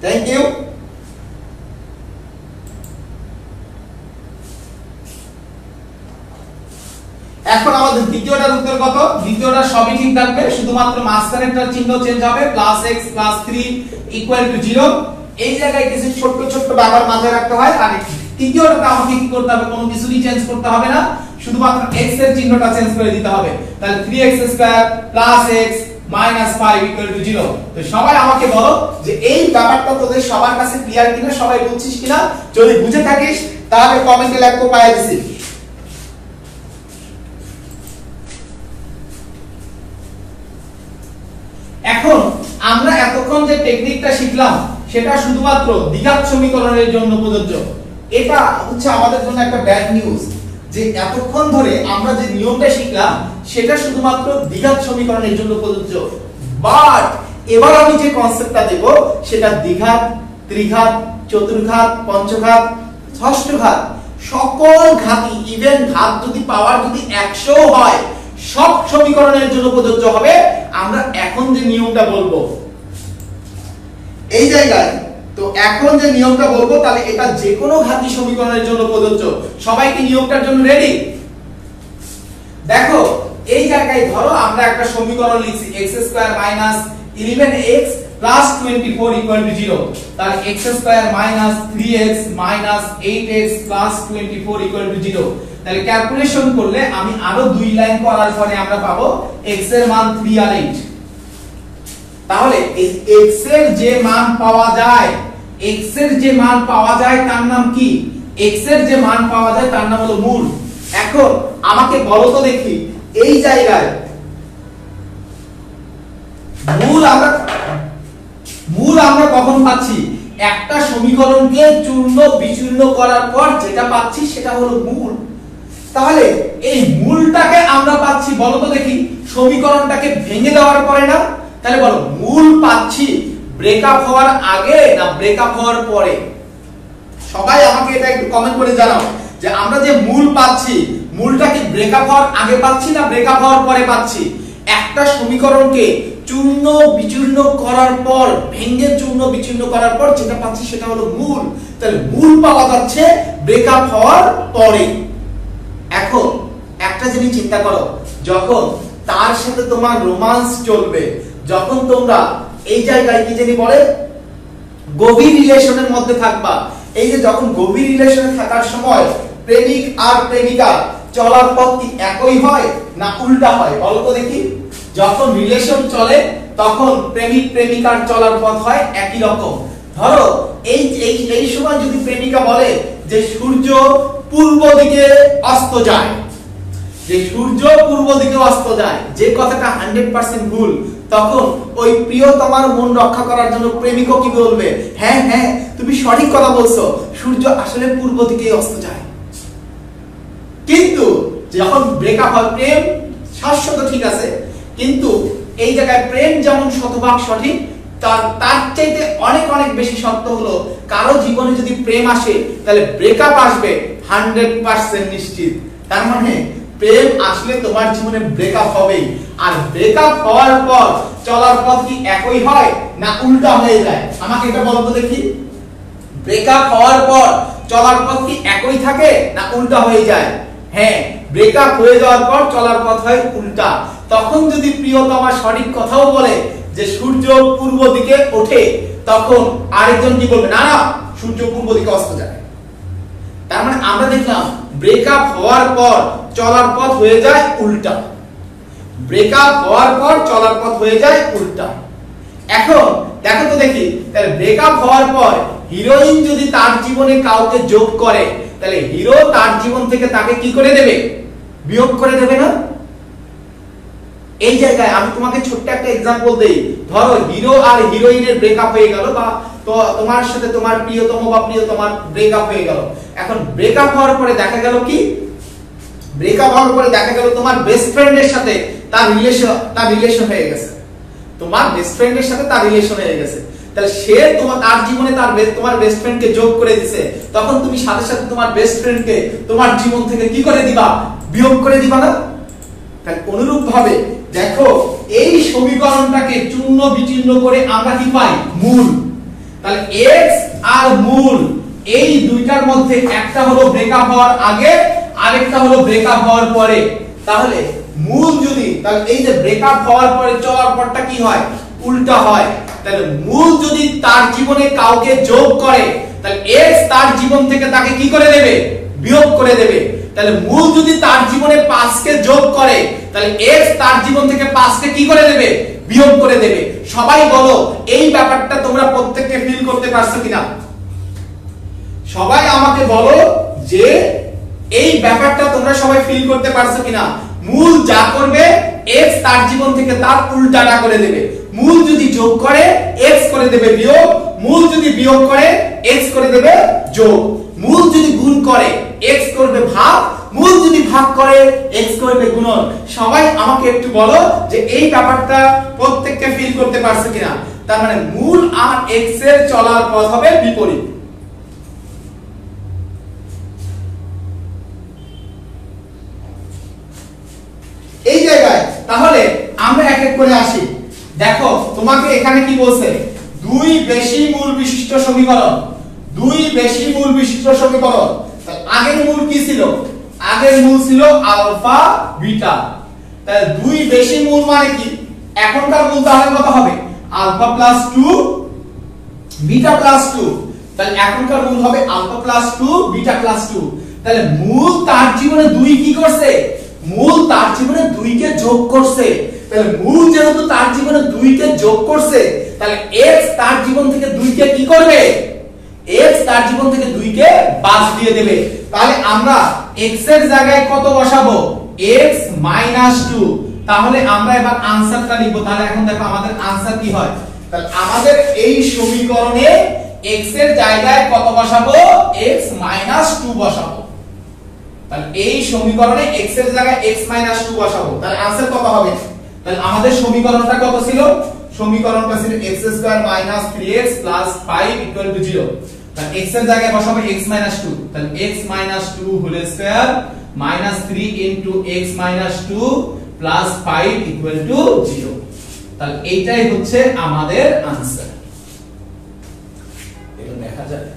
Thank you. এখন আমাদের দ্বিতীয়টার উত্তর কত? দ্বিতীয়টা সবই ঠিক থাকবে, শুধুমাত্র মাঝখানেরটার চিহ্ন চেঞ্জ হবে। +x + 3 = 0। এই জায়গায় কিছু ছোট ছোট ব্যাপার মাথায় রাখতে হয়। আর তৃতীয়টাতে আমাকে কি করতে হবে? কোনো কিছুই চেঞ্জ করতে হবে না, শুধুমাত্র x এর চিহ্নটা চেঞ্জ করে দিতে হবে। তাহলে 3x² + x - 5 = 0। তো সবাই আমাকে বলো যে এই ব্যাপারটা তোদের সবার কাছে ক্লিয়ার কিনা, সবাই বুঝছিস কিনা। যদি বুঝে থাকিস তাহলে কমেন্টে লেখো পাই দিছি। এখন আমরা এতক্ষণ যে টেকনিকটা শিখলাম সেটা শুধুমাত্র দ্বিঘাত সমীকরণের জন্য প্রযোজ্য। এটা হচ্ছে আমাদের জন্য একটা ব্যাড নিউজ যে এতক্ষণ ধরে আমরা যে নিয়মটা শিখলাম সেটা শুধুমাত্র দ্বিঘাত সমীকরণের জন্য প্রযোজ্য। বাট এবার আমি যে কনসেপ্টটা দেব সেটা দ্বিঘাত, ত্রিঘাত, চতুর্ঘাত, পঞ্চঘাত, ষষ্ঠঘাত, সকল ঘাতই, ইভেন ঘাত যদি পাওয়ার যদি 100 হয়, সব সমীকরণের জন্য প্রযোজ্য হবে। আমরা এখন যে নিয়মটা বলবো এই জায়গায়, তো এখন যে নিয়মটা বলবো তাহলে এটা যে কোনো ঘাতী সমীকরণের জন্য প্রযোজ্য। সবাই কি নিয়মটার জন্য রেডি? দেখো এই জায়গায় ধরো আমরা একটা সমীকরণ লিখছি x² - 11x + 24 = 0। তাহলে x² - 3x - 8x + 24 = 0। তাহলে ক্যালকুলেশন করলে আমি আরো 2 লাইন করার পরে আমরা পাবো x এর মান 3 আর 8। তাহলে এই x এর যে মান পাওয়া যায়, x এর যে মান পাওয়া যায় তার নাম কি? x এর যে মান পাওয়া যায় তার নাম হলো মূল। এখন আমাকে বলো তো দেখি এই জায়গায় মূল আমরা কখন পাচ্ছি? একটা সমীকরণকে চূর্ণ বিচূর্ণ করার পর যেটা পাচ্ছি সেটা হলো মূল। তাহলে এই মূলটাকে আমরা পাচ্ছি বলো তো দেখি সমীকরণটাকে ভেঙে দেওয়ার পরে না? তাহলে বলো মূল পাচ্ছি ব্রেকআপ হওয়ার আগে না ব্রেকআপ হওয়ার পরে? সবাই আমাকে এটা একটু কমেন্ট করে জানাও যে আমরা যে মূল পাচ্ছি, মূলটা কি ব্রেকআপ হওয়ার আগে পাচ্ছি না ব্রেকআপ হওয়ার পরে পাচ্ছি? একটা সমীকরণকে চূর্ণ বিচূর্ণ করার পর, ভেঙে চূর্ণ বিচূর্ণ করার পর যেটা পাচ্ছি সেটা হলো মূল। তাহলে মূল পাওয়া যাচ্ছে ব্রেকআপ হওয়ার পরে। এখন একটা জিনিস চিন্তা করো, যখন তার সাথে তোমার রোমান্স চলবে, যখন তোমরা এই জায়গায় কি জানি বলে গভীর রিলেশনের মধ্যে থাকবা, এই যে যখন গভীর রিলেশনে থাকার সময় প্রেমিক আর প্রেমিকা চলার পথ কি একই হয় না উল্টা হয়? বলো তো দেখি। যখন রিলেশন চলে তখন প্রেমিক প্রেমিকার চলার পথ হয় একই রকম। ধরো এই সময় যদি প্রেমিকা বলে যে সূর্য পূর্ব দিকে অস্ত যায়, যে সূর্য পূর্ব দিকে অস্ত যায়, যে কথাটা 100% ভুল, তখন ওই প্রিয়তমার মন রক্ষা করার জন্য প্রেমিকও কি বলবে? হ্যাঁ হ্যাঁ তুমি সঠিক কথা বলছো, সূর্য আসলে পূর্ব দিকে অস্ত যায়। কিন্তু যখন ব্রেকআপ হয়, প্রেম শাশ্বত ঠিক আছে, কিন্তু এই জায়গায় প্রেম যেমন শতভাগ সঠিক, তার চাইতে অনেক অনেক বেশি সত্য হলো কারো জীবনে যদি প্রেম আসে তাহলে ব্রেকআপ আসবে 100% নিশ্চিত। তার মানে প্রেম আসলে তোমার জীবনে ব্রেকআপ হবেই। আর ব্রেকআপ হওয়ার পর চলার পথ কি একই হয় না উল্টা হয়ে যায়? আমাকে এটা বলো তো দেখি। ব্রেকআপ হওয়ার পর চলার পথ কি একই থাকে না উল্টা হয়ে যায়? হ্যাঁ, ব্রেকআপ হয়ে যাওয়ার পর চলার পথ হয় উল্টা। তখন যদি প্রিয়তমা সঠিক কথাও বলে যে সূর্য পূর্ব দিকে ওঠে, তখন আরেকজন কি বলবে? না না, সূর্য পূর্ব দিকে অস্ত যায়। তার মানে আমরা দেখলাম ব্রেকআপ হওয়ার পর চলার পথ হয়ে যায় উল্টা। ব্রেকআপ হওয়ার পর চলার পথ হয়ে যায় উল্টা। এখন দেখো তো দেখি, তাহলে ব্রেকআপ হওয়ার পর হিরোইন যদি তার জীবনে কাউকে যোগ করে, তাহলে হিরো তার জীবন থেকে তাকে কি করে দেবে? বিয়োগ করে দেবে না? এই জায়গায় আমি তোমাকে ছোট্ট একটা एग्जांपल দেই। ধরো হিরো আর হিরোইনের ব্রেকআপ হয়ে গেল, বা তো তোমার সাথে তোমার প্রিয়তম বা প্রিয়তমার ব্রেকআপ হয়ে গেল। এখন ব্রেকআপ হওয়ার পরে দেখা গেল কি, ব্রেকআপ হওয়ার পরে দেখা গেল তোমার বেস্ট ফ্রেন্ডের সাথে তার রিলেশন হয়ে গেছে। তোমার বেস্ট ফ্রেন্ডের সাথে তার রিলেশন হয়ে গেছে, তাহলে সে তার জীবনে তোমার বেস্ট ফ্রেন্ডকে যোগ করে দিয়েছে। তখন তুমি সাথে সাথে তোমার বেস্ট ফ্রেন্ডকে তোমার জীবন থেকে কি করে দিবা? বিয়োগ করে দিবা না? তাহলে অনুরূপ ভাবে দেখো এই সমীকরণটাকে চূর্ণ বিচূর্ণ করে আমরা কি পাই? মূল। তাহলে x আর মূল এই দুইটার মধ্যে একটা হলো ব্রেকআপ হওয়ার আগে, আরেকটা হলো ব্রেকআপ হওয়ার পরে। তাহলে মূল যদি, তাহলে এই যে ব্রেকআপ হওয়ার পরে চলার পথটা কি হয়? উল্টা হয়। তাহলে মূল যদি তার জীবনে কাউকে যোগ করে, তাহলে x তার জীবন থেকে তাকে কি করে দেবে? বিয়োগ করে দেবে। তাহলে মূল যদি তার জীবনে 5 কে যোগ করে, তাহলে x তার জীবন থেকে 5 কে কি করে দেবে? বিয়োগ করে দেবে। সবাই বলো এই ব্যাপারটা তোমরা প্রত্যেককে ফিল করতে পারছো কিনা? সবাই আমাকে বলো যে এই ব্যাপারটা তোমরা সবাই ফিল করতে পারছো কিনা? মূল যা করবে x তার জীবন থেকে তার উল্টাটা করে দেবে। মূল যদি যোগ করে x করে দেবে বিয়োগ, মূল যদি বিয়োগ করে x করে দেবে যোগ, মূল যদি গুণ করে x করবে ভাগ, মূল যদি ভাগ করে x করবে গুণন। সবাই আমাকে একটু বলো যে এই ব্যাপারটা প্রত্যেককে ফিল করতে পারছো কিনা? তার মানে মূল আর x এর চলার পথ হবে বিপরীত। এই জায়গায় তাহলে আমরা এক এক করে আসি। দেখো তোমাকে এখানে কি বলছে? দুই বেশি মূল বিশিষ্ট সমীকরণ। দুই বেশি মূল বিশিষ্ট সমীকরণ। আগের মূল কি ছিল? আগের মূল ছিল আলফা বিটা। তাহলে দুই বেশি মূল মানে কি? এখনকার মূল তাহলে কত হবে? Alpha plus 2 beta plus 2। তাহলে এখনকার মূল হবে আলফা প্লাস 2 বিটা প্লাস 2। তাহলে মূল তার জীবনে 2 কি করছে? মূল তার জীবনে 2 কে যোগ করছে। তাহলে মূল যেহেতু তার জীবনে 2 কে যোগ করছে, তাহলে x তার জীবন থেকে 2 কে কি করবে? x তার জীবন থেকে 2 কে বাদ দিয়ে দেবে। তাহলে আমরা x এর জায়গায় কত বসাবো? x - 2। তাহলে আমরা এবার आंसरটা লিখব। তাহলে এখন দেখো আমাদের आंसर কি হয়? তাহলে আমাদের এই সমীকরণে x এর জায়গায় কত বসাবো? x - 2 বসাবো। তাহলে এই সমীকরণে x এর জায়গায় x - 2 বসাবো। তাহলে आंसर কত হবে? তাহলে আমাদের সমীকরণটা কত ছিল? সমীকরণটা ছিল x square minus 3x plus 5 equal to 0। তাহলে x এর জায়গায় বসাবো x মাইনাস 2, তাহলে x minus 2 whole square minus 3 into x minus 2 plus 5 equal to 0। তাহলে এইটাই হচ্ছে আমাদের आंसर। এটা দেখা যায়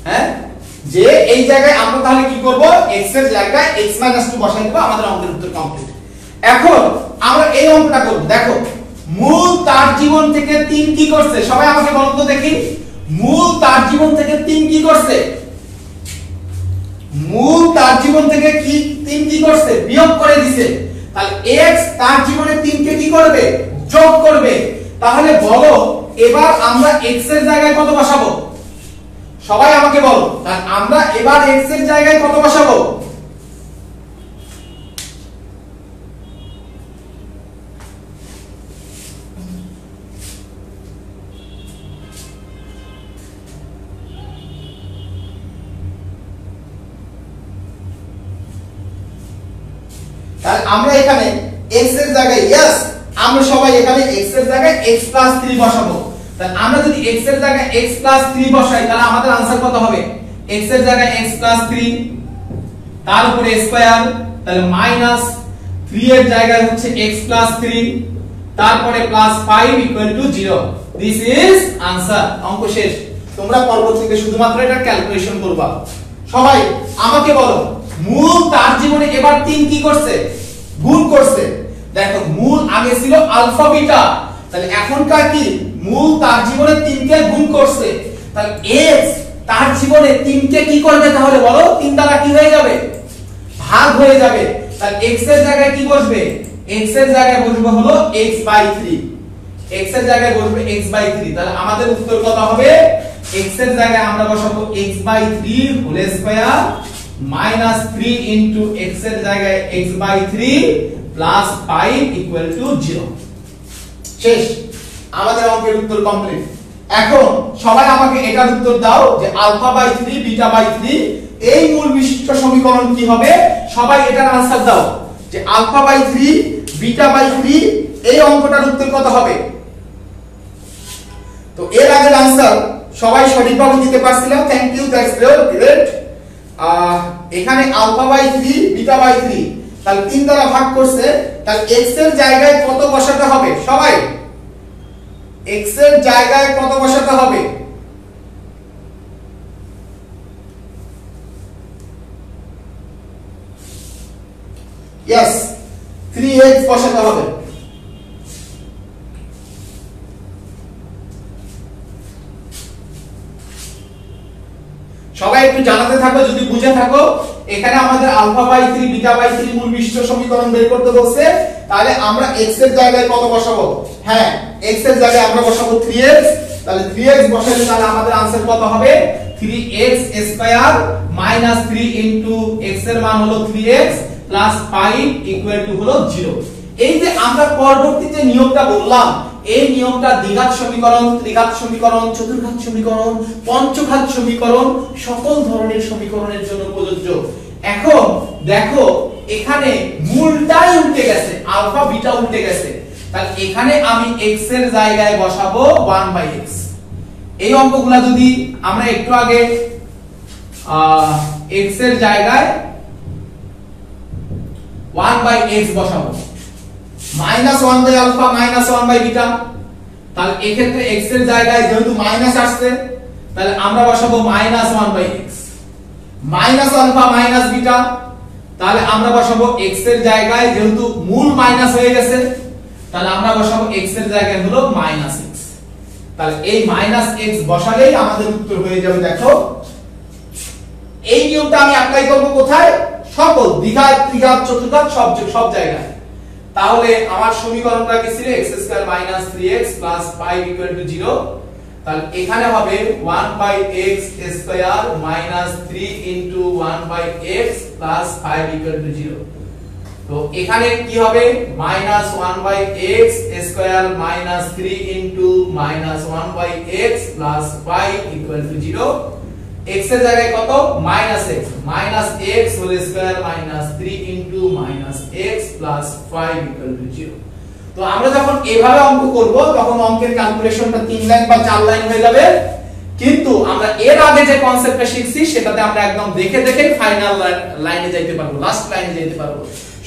হ্যাঁ, যে এই জায়গায় আমরা তাহলে কি করব, x এর জায়গায় x মাইনাস 2 বসাই দেব, আমাদের অঙ্কের উত্তর কমপ্লিট। এখন আমরা এই অঙ্কটা করব। দেখো মূল তার জীবন থেকে 3 কি করছে, সবাই আমাকে বলুন তো দেখি, মূল তার জীবন থেকে 3 কি করছে? মূল তার জীবন থেকে কি 3 কি করছে? বিয়োগ করে দিয়েছে। তাহলে x তার জীবনে 3 কে কি করবে? যোগ করবে। তাহলে বলো এবার আমরা x এর জায়গায় কত বসাবো? সবাই আমাকে বলো, তাহলে আমরা এবার x এর জায়গায় কত বসাবো? তাহলে আমরা এখানে x এর জায়গায় यस আমরা সবাই এখানে x এর জায়গায় x 3 বসাবো। তাহলে আমরা যদি x এর জায়গায় x 3 বসাই তাহলে আমাদের आंसर কত হবে? x এর জায়গায় x 3 তার উপরে স্কয়ার, তাহলে মাইনাস 3 এর জায়গায় হচ্ছে x 3 তারপরে plus 5 equal to 0। This is answer. অঙ্ক শেষ। তোমরা পরবর্তীতে শুধুমাত্র এটা ক্যালকুলেশন করবা। সবাই আমাকে বলো মূল তার জীবনে এবার 3 কি করছে? গুণ করছে। দেখো মূল আগে ছিল আলফা বিটা, তাহলে এখনকার কি মূল তার জীবনে 3 কে গুণ করছে। তাহলে x তার জীবনে 3 কে কি করবে তাহলে বলো? 3 দ্বারা কি হয়ে যাবে? ভাগ হয়ে যাবে। তাহলে x এর জায়গায় কি বসবে? x এর জায়গায় বসবে হলো x/3, x এর জায়গায় বসবে x/3। তাহলে আমাদের উত্তর কত হবে? x এর জায়গায় আমরা বসাবো x/3 whole square minus 3 into x এর জায়গায় x/3 প্লাস 5 ইকুয়াল টু 0। শেষ, আমাদের অঙ্কের উত্তর কমপ্লিট। এখন সবাই আমাকে এটার উত্তর দাও যে α/3 β/3 এই মূল বিশিষ্ট সমীকরণ কি হবে? সবাই এটার आंसर দাও যে α/3 β/3 এই অঙ্কটার উত্তর কত হবে? তো এর আগের आंसर সবাই সঠিকভাবে দিতে পারছিলাম। Thank you, that's great. এখানে α/3 β/3 তাহলে 3 দ্বারা ভাগ করছে, তাহলে x এর জায়গায় কত বসাতে হবে? সবাই x এর জায়গায় কত বসাতে হবে? यस 3x বসাতে হবে। সবাই একটু জানাতে থাকো যদি বুঝে থাকো। এখানে আমাদের α/3 β/3 মূল বিশিষ্ট সমীকরণ বের করতে বলছে, তাহলে আমরা x এর জায়গায় কত বসাবো? হ্যাঁ x এর জায়গায় আমরা বসাবো 3x। তাহলে 3x বসালে তাহলে আমাদের आंसर কত হবে? 3x square minus 3 into x এর মান হলো 3x প্লাস 5 ইকুয়াল টু হলো 0। এই যে আমরা পরবর্তীতে নিয়মটা বললাম, এই নিয়মটা দ্বিঘাত সমীকরণ, ত্রিঘাত সমীকরণ, চতুর্ঘাত সমীকরণ, পঞ্চঘাত সমীকরণ সকল ধরনের সমীকরণের জন্য প্রযোজ্য। এখন দেখো এখানে মূলটাই উল্টে গেছে, আলফা বিটা উল্টে গেছে। তাহলে এখানে আমি x এর জায়গায় বসাবো 1/x। এই অঙ্কগুলা যদি আমরা একটু আগে x এর জায়গায় 1/x বসাবো, মাইনাস 1 আলফা মাইনাস 1 বিটা। তাহলে এই ক্ষেত্রে x এর জায়গায় যেহেতু মাইনাস আসছে তাহলে আমরা বসাবো minus 1/x minus alpha minus beta. তাহলে আমরা বসাবো x এর জায়গায় যেহেতু মূল মাইনাস হয়ে গেছে তাহলে আমরা বসাবো x এর জায়গায় হলো মাইনাস x। তাহলে এই মাইনাস x বসালেই আমাদের উত্তর হয়ে যাবে। দেখো এই নিয়মটা আমি অ্যাপ্লাই করব কোথায়? সকল দ্বিঘাত ত্রিঘাত চতুর্ঘাত সব জায়গায়। তাহলে আমার সমীকরণটা কি ছিল? x² - 3x + 5 = 0। তাহলে এখানে হবে 1/x² - 3 * 1/x + 5 = 0। তো এখানে কি হবে? -1/x² - 3 * -1/x + 5 = 0। x এর জায়গায় কত? -x -x whole square -3 * -x + 5 = 0। তো আমরা যখন এভাবে অঙ্ক করব তখন অঙ্কের ক্যালকুলেশনটা 3 লাইন বা 4 লাইন হয়ে যাবে, কিন্তু আমরা এর আগে যে কনসেপ্টটা শিখছি সেটাতে আমরা একদম দেখে দেখে ফাইনাল লাইনে যাইতে পারবো, লাস্ট লাইনে যাইতে পারবো।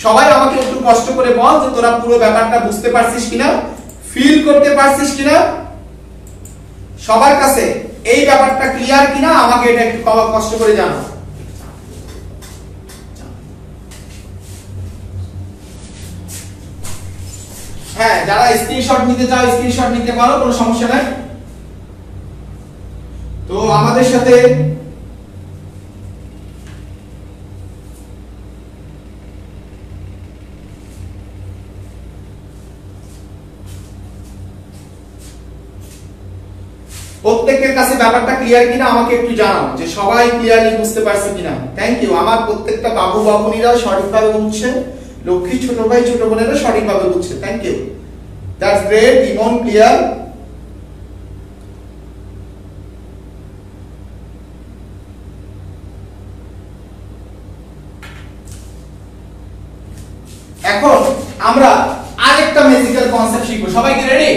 সবাই আমাকে একটু কষ্ট করে বল যে তোরা পুরো ব্যাপারটা বুঝতে পারছিস কিনা, ফিল করতে পারছিস কিনা, সবার কাছে এই ব্যাপারটা ক্লিয়ার কিনা আমাকে এটা একটু কষ্ট করে জানাও। হ্যাঁ, যারা স্ক্রিনশট নিতে চাও স্ক্রিনশট নিতে পারো, কোনো সমস্যা নাই। তো আমাদের সাথে প্রত্যেকের কাছে ব্যাপারটা ক্লিয়ার কিনা আমাকে একটু জানাও, যে সবাই ক্লিয়ারলি বুঝতে পারছে কিনা। Thank you. আমার প্রত্যেকটা বাবু বাবুনিরা সঠিকভাবে বুঝছে, লক্ষ্মী ছোট ভাই ছোট বোনেরা সঠিকভাবে বুঝছে। Thank you, that's great. Emon clear. এখন আমরা আরেকটা ম্যাজিক্যাল কনসেপ্ট শিখবো। সবাই কি রেডি?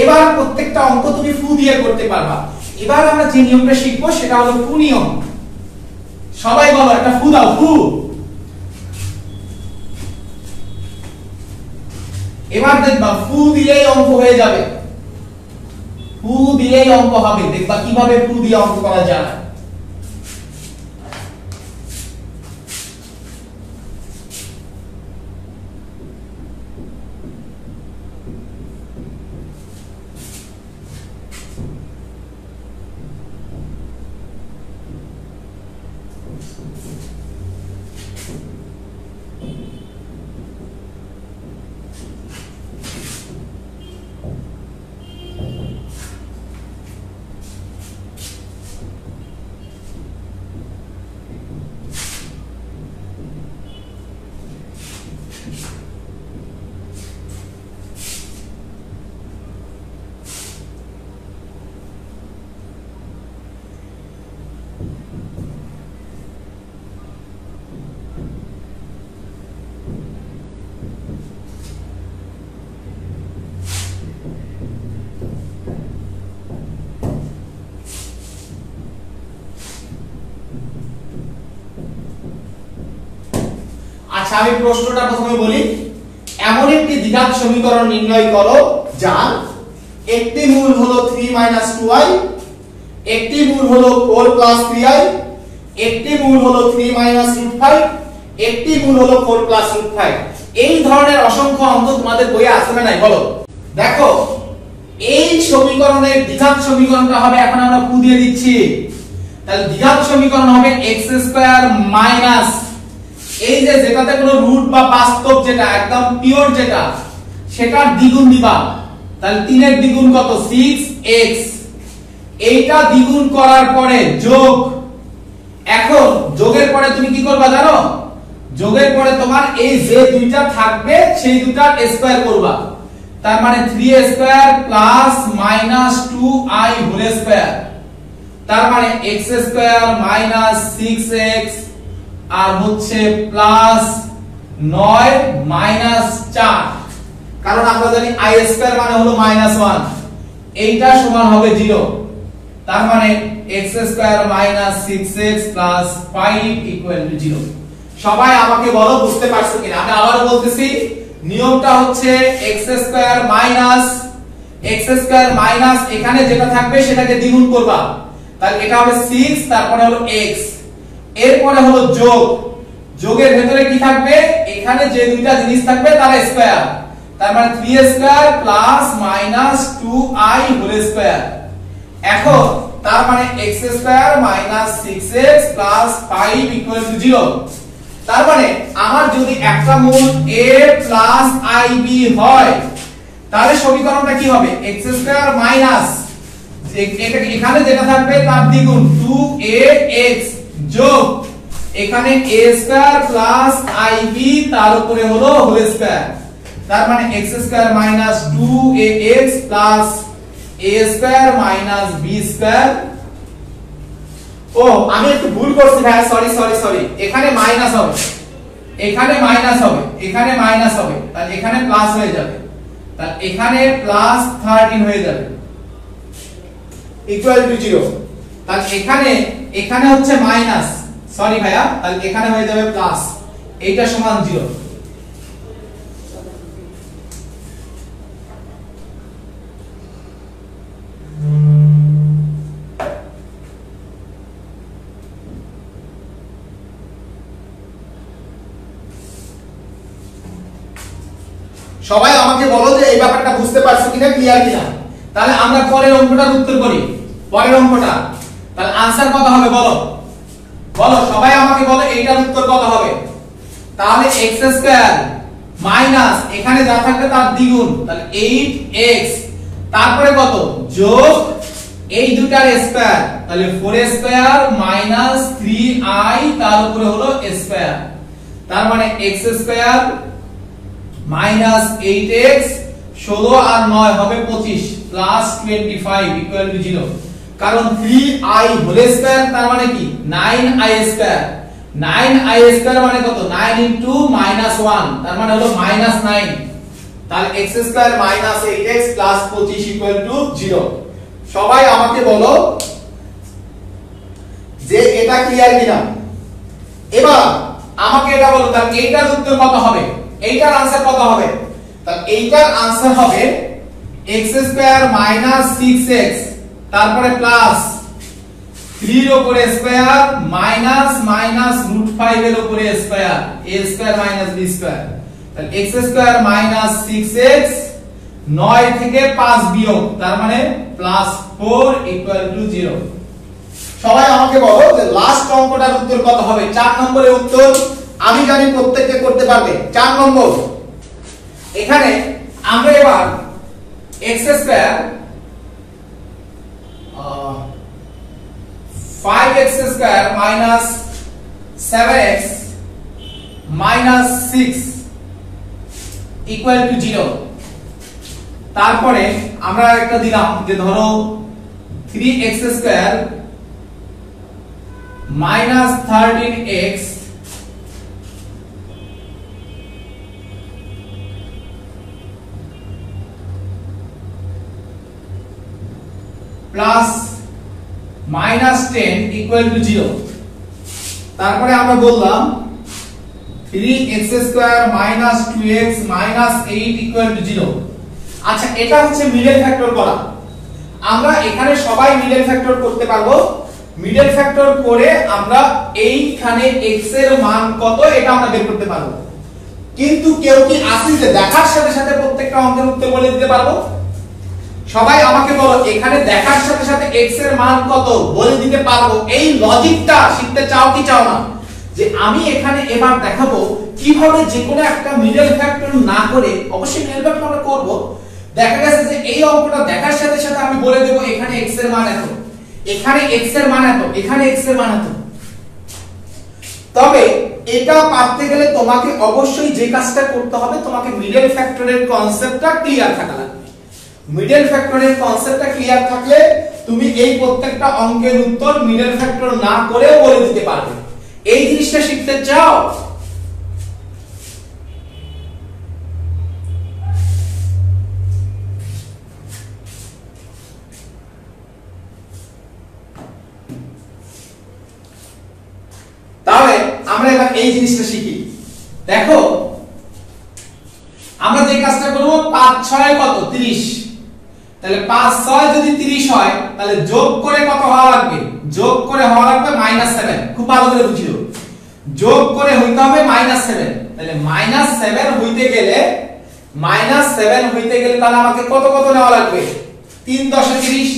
এবার প্রত্যেকটা অঙ্ক তুমি ফু দিয়ে করতে পারবা। এবার আমরা যে নিয়মটা শিখবো সেটা হলো ফু নিয়ম। সবাই বলো, একটা ফু দাও, ফু। এবার দেখবা ফু দিলেই অঙ্ক হয়ে যাবে, ফু দিলেই অঙ্ক হবে। দেখবা কিভাবে ফু দিয়ে অঙ্ক করা যায়। আচ্ছা, আমি প্রশ্নটা প্রথমে বলি। এমন একটি দ্বিঘাত সমীকরণ নির্ণয় করো যার একটি মূল হলো 3 - 2i, একটি মূল হলো 4 + 3i, একটি মূল হলো 3 - √5, একটি মূল হলো 4 + √5। এই ধরনের অসংখ্য অঙ্ক তোমাদের বইয়ে আছে না নাই বলো? দেখো, এই সমীকরণের দ্বিঘাত সমীকরণটা হবে, এখন আমরা ফু দিয়ে দিচ্ছি, তাহলে দ্বিঘাত সমীকরণ হবে x² মাইনাস এই যে যেটাতে কোনো রুট বা বাস্তব যেটা একদম পিওর যেটা, সেটার দ্বিগুণ দিবা। তাহলে 3 এর দ্বিগুণ কত? 6x। এইটা দ্বিগুণ করার পরে যোগ। এখন যোগের পরে তুমি কি করবা জানো? যোগের পরে তোমার এই যে দুইটা থাকবে সেই দুটার স্কয়ার করবা। তার মানে 3² + -2i হোল স্কয়ার। তার মানে x² - 6x আর হচ্ছে +9 - 4, কারণ আমরা জানি i² মানে হলো -1, এইটা সমান হবে 0। তার মানে x² - 6x + 5 = 0। সবাই আমাকে বলো বুঝতে পারছো কিনা? আমি আবার বলতেছি, নিয়মটা হচ্ছে x² মাইনাস এখানে যেটা থাকবে সেটাকে দ্বিগুণ করবা। তাহলে এটা হবে 6, তারপরে হলো x, এরপরে হলো যোগ। যোগের ভেতরে কি থাকবে? এখানে যে দুইটা জিনিস থাকবে তার স্কয়ার। তার মানে 3² + -2i হোল স্কয়ার। এখন তার মানে x² - 6x + 5 = 0। তার মানে আমার যদি একটা মূল a + ib হয়, তাহলে সমীকরণটা কি হবে? x² মাইনাস এখানে যেটা থাকবে তার দ্বিগুণ 2ax যোগ এখানে a² + ib তার উপরে হলো হোল স্কয়ার। তার মানে x² - 2ax + a² - b²। ও আমি একটু ভুল করছি ভাই, সরি, এখানে মাইনাস হবে, এখানে মাইনাস হবে, এখানে মাইনাস হবে, তাহলে এখানে প্লাস হয়ে যাবে। তাহলে এখানে প্লাস 13 হয়ে যাবে ইকুয়াল টু 0। তাহলে এখানে হচ্ছে মাইনাস, সরি ভাইয়া, তাহলে এখানে হয়ে যাবে প্লাস, এইটা সমান 0। সবাই আমাকে বলো যে এই ব্যাপারটা বুঝতে পারছো কিনা, ক্লিয়ার কিনা। তাহলে আমরা পরের অঙ্কটার উত্তর করি। পরের অঙ্কটা তাহলে आंसर কত হবে বলো, বলো সবাই আমাকে বলো এইটার উত্তর কত হবে। তাহলে x² মাইনাস এখানে যা থাকবে তার দ্বিগুণ, তাহলে 8x তারপরে কত যোগ এই দুটার স্কয়ার, তাহলে 4² মাইনাস 3i তার উপরে হলো স্কয়ার, তার মানে x² মাইনাস 8x 16 আর 9 হবে 25 প্লাস 25 ইকুয়াল টু 0। কারণ 3i হোল স্কয়ার তার মানে কি 9i স্কয়ার, 9i স্কয়ার মানে কত 9 ইনটু -1 তার মানে হলো -9। তাহলে x² minus 8x plus 25 equal to 0। সবাই আমাকে বলো যে এটা ক্লিয়ার কিনা। এবার আমাকে এটা বলো তাহলে এইটার উত্তর কত হবে, এইটার आंसर কত হবে। তাহলে এইটার आंसर হবে x² মাইনাস 6x তারপরে প্লাস 3 এর উপরে স্কয়ার মাইনাস মাইনাস √5 এর উপরে স্কয়ার a² মাইনাস b²। তাহলে x² মাইনাস 6x 9 থেকে 5 বিয়োগ তার মানে প্লাস 4 ইকুয়াল টু 0। সবাই আমাকে বলো যে লাস্ট অঙ্কটার উত্তর কত হবে। 4 নম্বরের উত্তর আমি জানি প্রত্যেককে করতে পারবে। 4 নম্বর এখানে আমরা এবার x² 5x² minus 7x minus 6 equal to 0। তারপরে আমরা একটা দিলাম যে ধরো 3x² minus 13x plus -10 equal to 0। তারপরে আমরা বললাম 3x² minus 2x minus 8 equal to 0। আচ্ছা এটা হচ্ছে মিডল ফ্যাক্টর করা। আমরা এখানে সবাই মিডল ফ্যাক্টর করতে পারবো। মিডল ফ্যাক্টর করে আমরা এইখানে x এর মান কত এটা আমরা বের করতে পারবো। কিন্তু কেউ কি আসলে যে দেখার সাথে সাথে প্রত্যেকটা অঙ্কের উত্তর বলে দিতে পারবো। সবাই আমাকে বলো এখানে দেখার সাথে সাথে x এর মান কত বলে দিতে পারবো। এই লজিকটা শিখতে চাও কি চাও না, যে আমি এখানে এবার দেখাবো কিভাবে যে কোনো একটা মিডল ফ্যাক্টর না করে, অবশ্যই মিডল ফ্যাক্টর আমরা করব। দেখা গেছে যে এই অঙ্কটা দেখার সাথে সাথে আমি বলে দেব এখানে x এর মান এত, এখানে x এর মান এত, এখানে x এর মান এত। তবে এটা পারতে গেলে তোমাকে অবশ্যই যে কাজটা করতে হবে, তোমাকে মিডল ফ্যাক্টরের কনসেপ্টটা ক্লিয়ার থাকা লাগবে। মিডল ফ্যাক্টরের কনসেপ্টটা ক্লিয়ার থাকলে তুমি এই প্রত্যেকটা অঙ্কের উত্তর মিডল ফ্যাক্টর না করেও বলে দিতে পারবে। এই জিনিসটা শিখতে চাও? তাহলে আমরা এবার এই জিনিসটা শিখি। দেখো আমরা যে কাজটা করব 5 6 কত 30, তাহলে 5 6 যদি 30 হয় তাহলে যোগ করে কত হওয়া লাগবে, যোগ করে হওয়া লাগবে -7। খুব ভালো করে বুঝিও, যোগ করে হইতে হবে -7। তাহলে -7 হইতে গেলে তাহলে আমাকে কত কত নেওয়া লাগবে 3 10 30,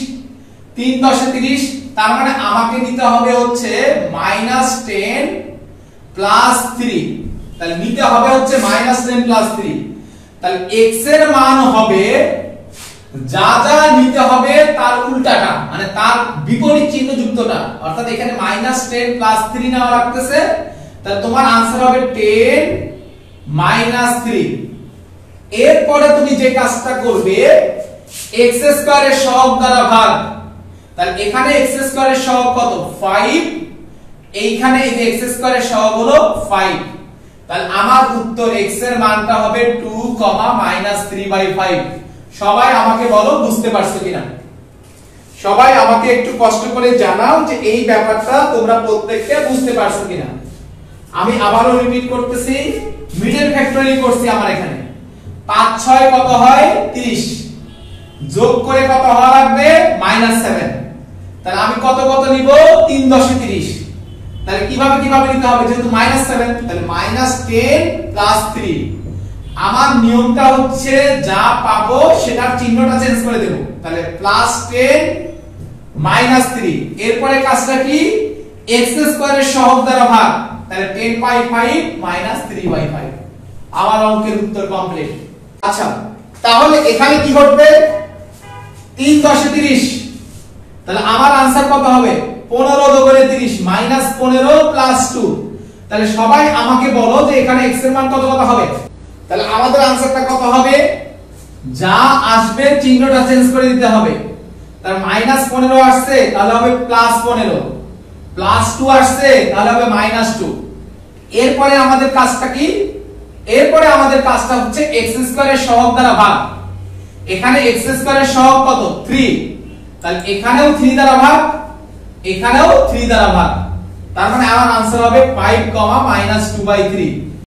3 10 30। তার মানে আমাকে নিতে হবে হচ্ছে -10 প্লাস 3। তাহলে নিতে হবে হচ্ছে -10 প্লাস 3। তাহলে x এর মান হবে যা যা নিতে হবে তার উল্টাটা, মানে তার বিপরীত চিহ্ন যুক্তটা। অর্থাৎ এখানে -10 প্লাস 3 নেওয়া লাগতেছে। তাহলে তোমার आंसर হবে 10 -3। এরপরে তুমি যে কাজটা করবে x² এর সহগ দ্বারা ভাগ। তাহলে এখানে x² এর সহগ কত 5, এইখানে এই যে x² এর সহগ হলো 5। তাহলে আমার উত্তর x এর মানটা হবে 2, -3/5। সবাই আমাকে বলো বুঝতে পারছো কিনা? সবাই আমাকে একটু কষ্ট করে জানাও যে এই ব্যাপারটা তোমরা প্রত্যেকটা বুঝতে পারছো কিনা। আমি আবারো রিপিট করতেছি, মিডল ফ্যাক্টরি করছি আমার এখানে। 5 6 কত হয়? 30। যোগ করে কত হওয়া লাগবে? -7। তাহলে আমি কত কত নিব? 3 × 10 = 30। তাহলে কিভাবে নিতে হবে? যেহেতু -7, তাহলে -10 + 3। আমার নিয়মটা হচ্ছে যা পাবো সেটার চিহ্নটা চেঞ্জ করে দেব। তাহলে +10 -3, এরপরে কাজটা কি? x² এর সহগ দ্বারা ভাগ। তাহলে 10/5 -3/5। আমার অঙ্কের উত্তর কমপ্লিট। আচ্ছা, তাহলে এখানে কি ঘটবে? 3 × 10 = 30। তাহলে আমার आंसर কত হবে? 15 × 30 -15 + 2। তাহলে সবাই আমাকে বলো যে এখানে x এর মান কত হবে? তাহলে আমাদের आंसरটা কত হবে? যা আসবে চিহ্নটা চেঞ্জ করে দিতে হবে। তার -15 আসছে তাহলে হবে +15, +2 আসছে তাহলে হবে -2। এরপরে আমাদের কাজটা কি? এরপরে আমাদের কাজটা হচ্ছে x² এর সহগ দ্বারা ভাগ। এখানে x² এর সহগ কত? 3। তাহলে এখানেও 3 দ্বারা ভাগ, এখানেও 3 দ্বারা ভাগ। তার মানে আমার आंसर হবে 5, -2/3।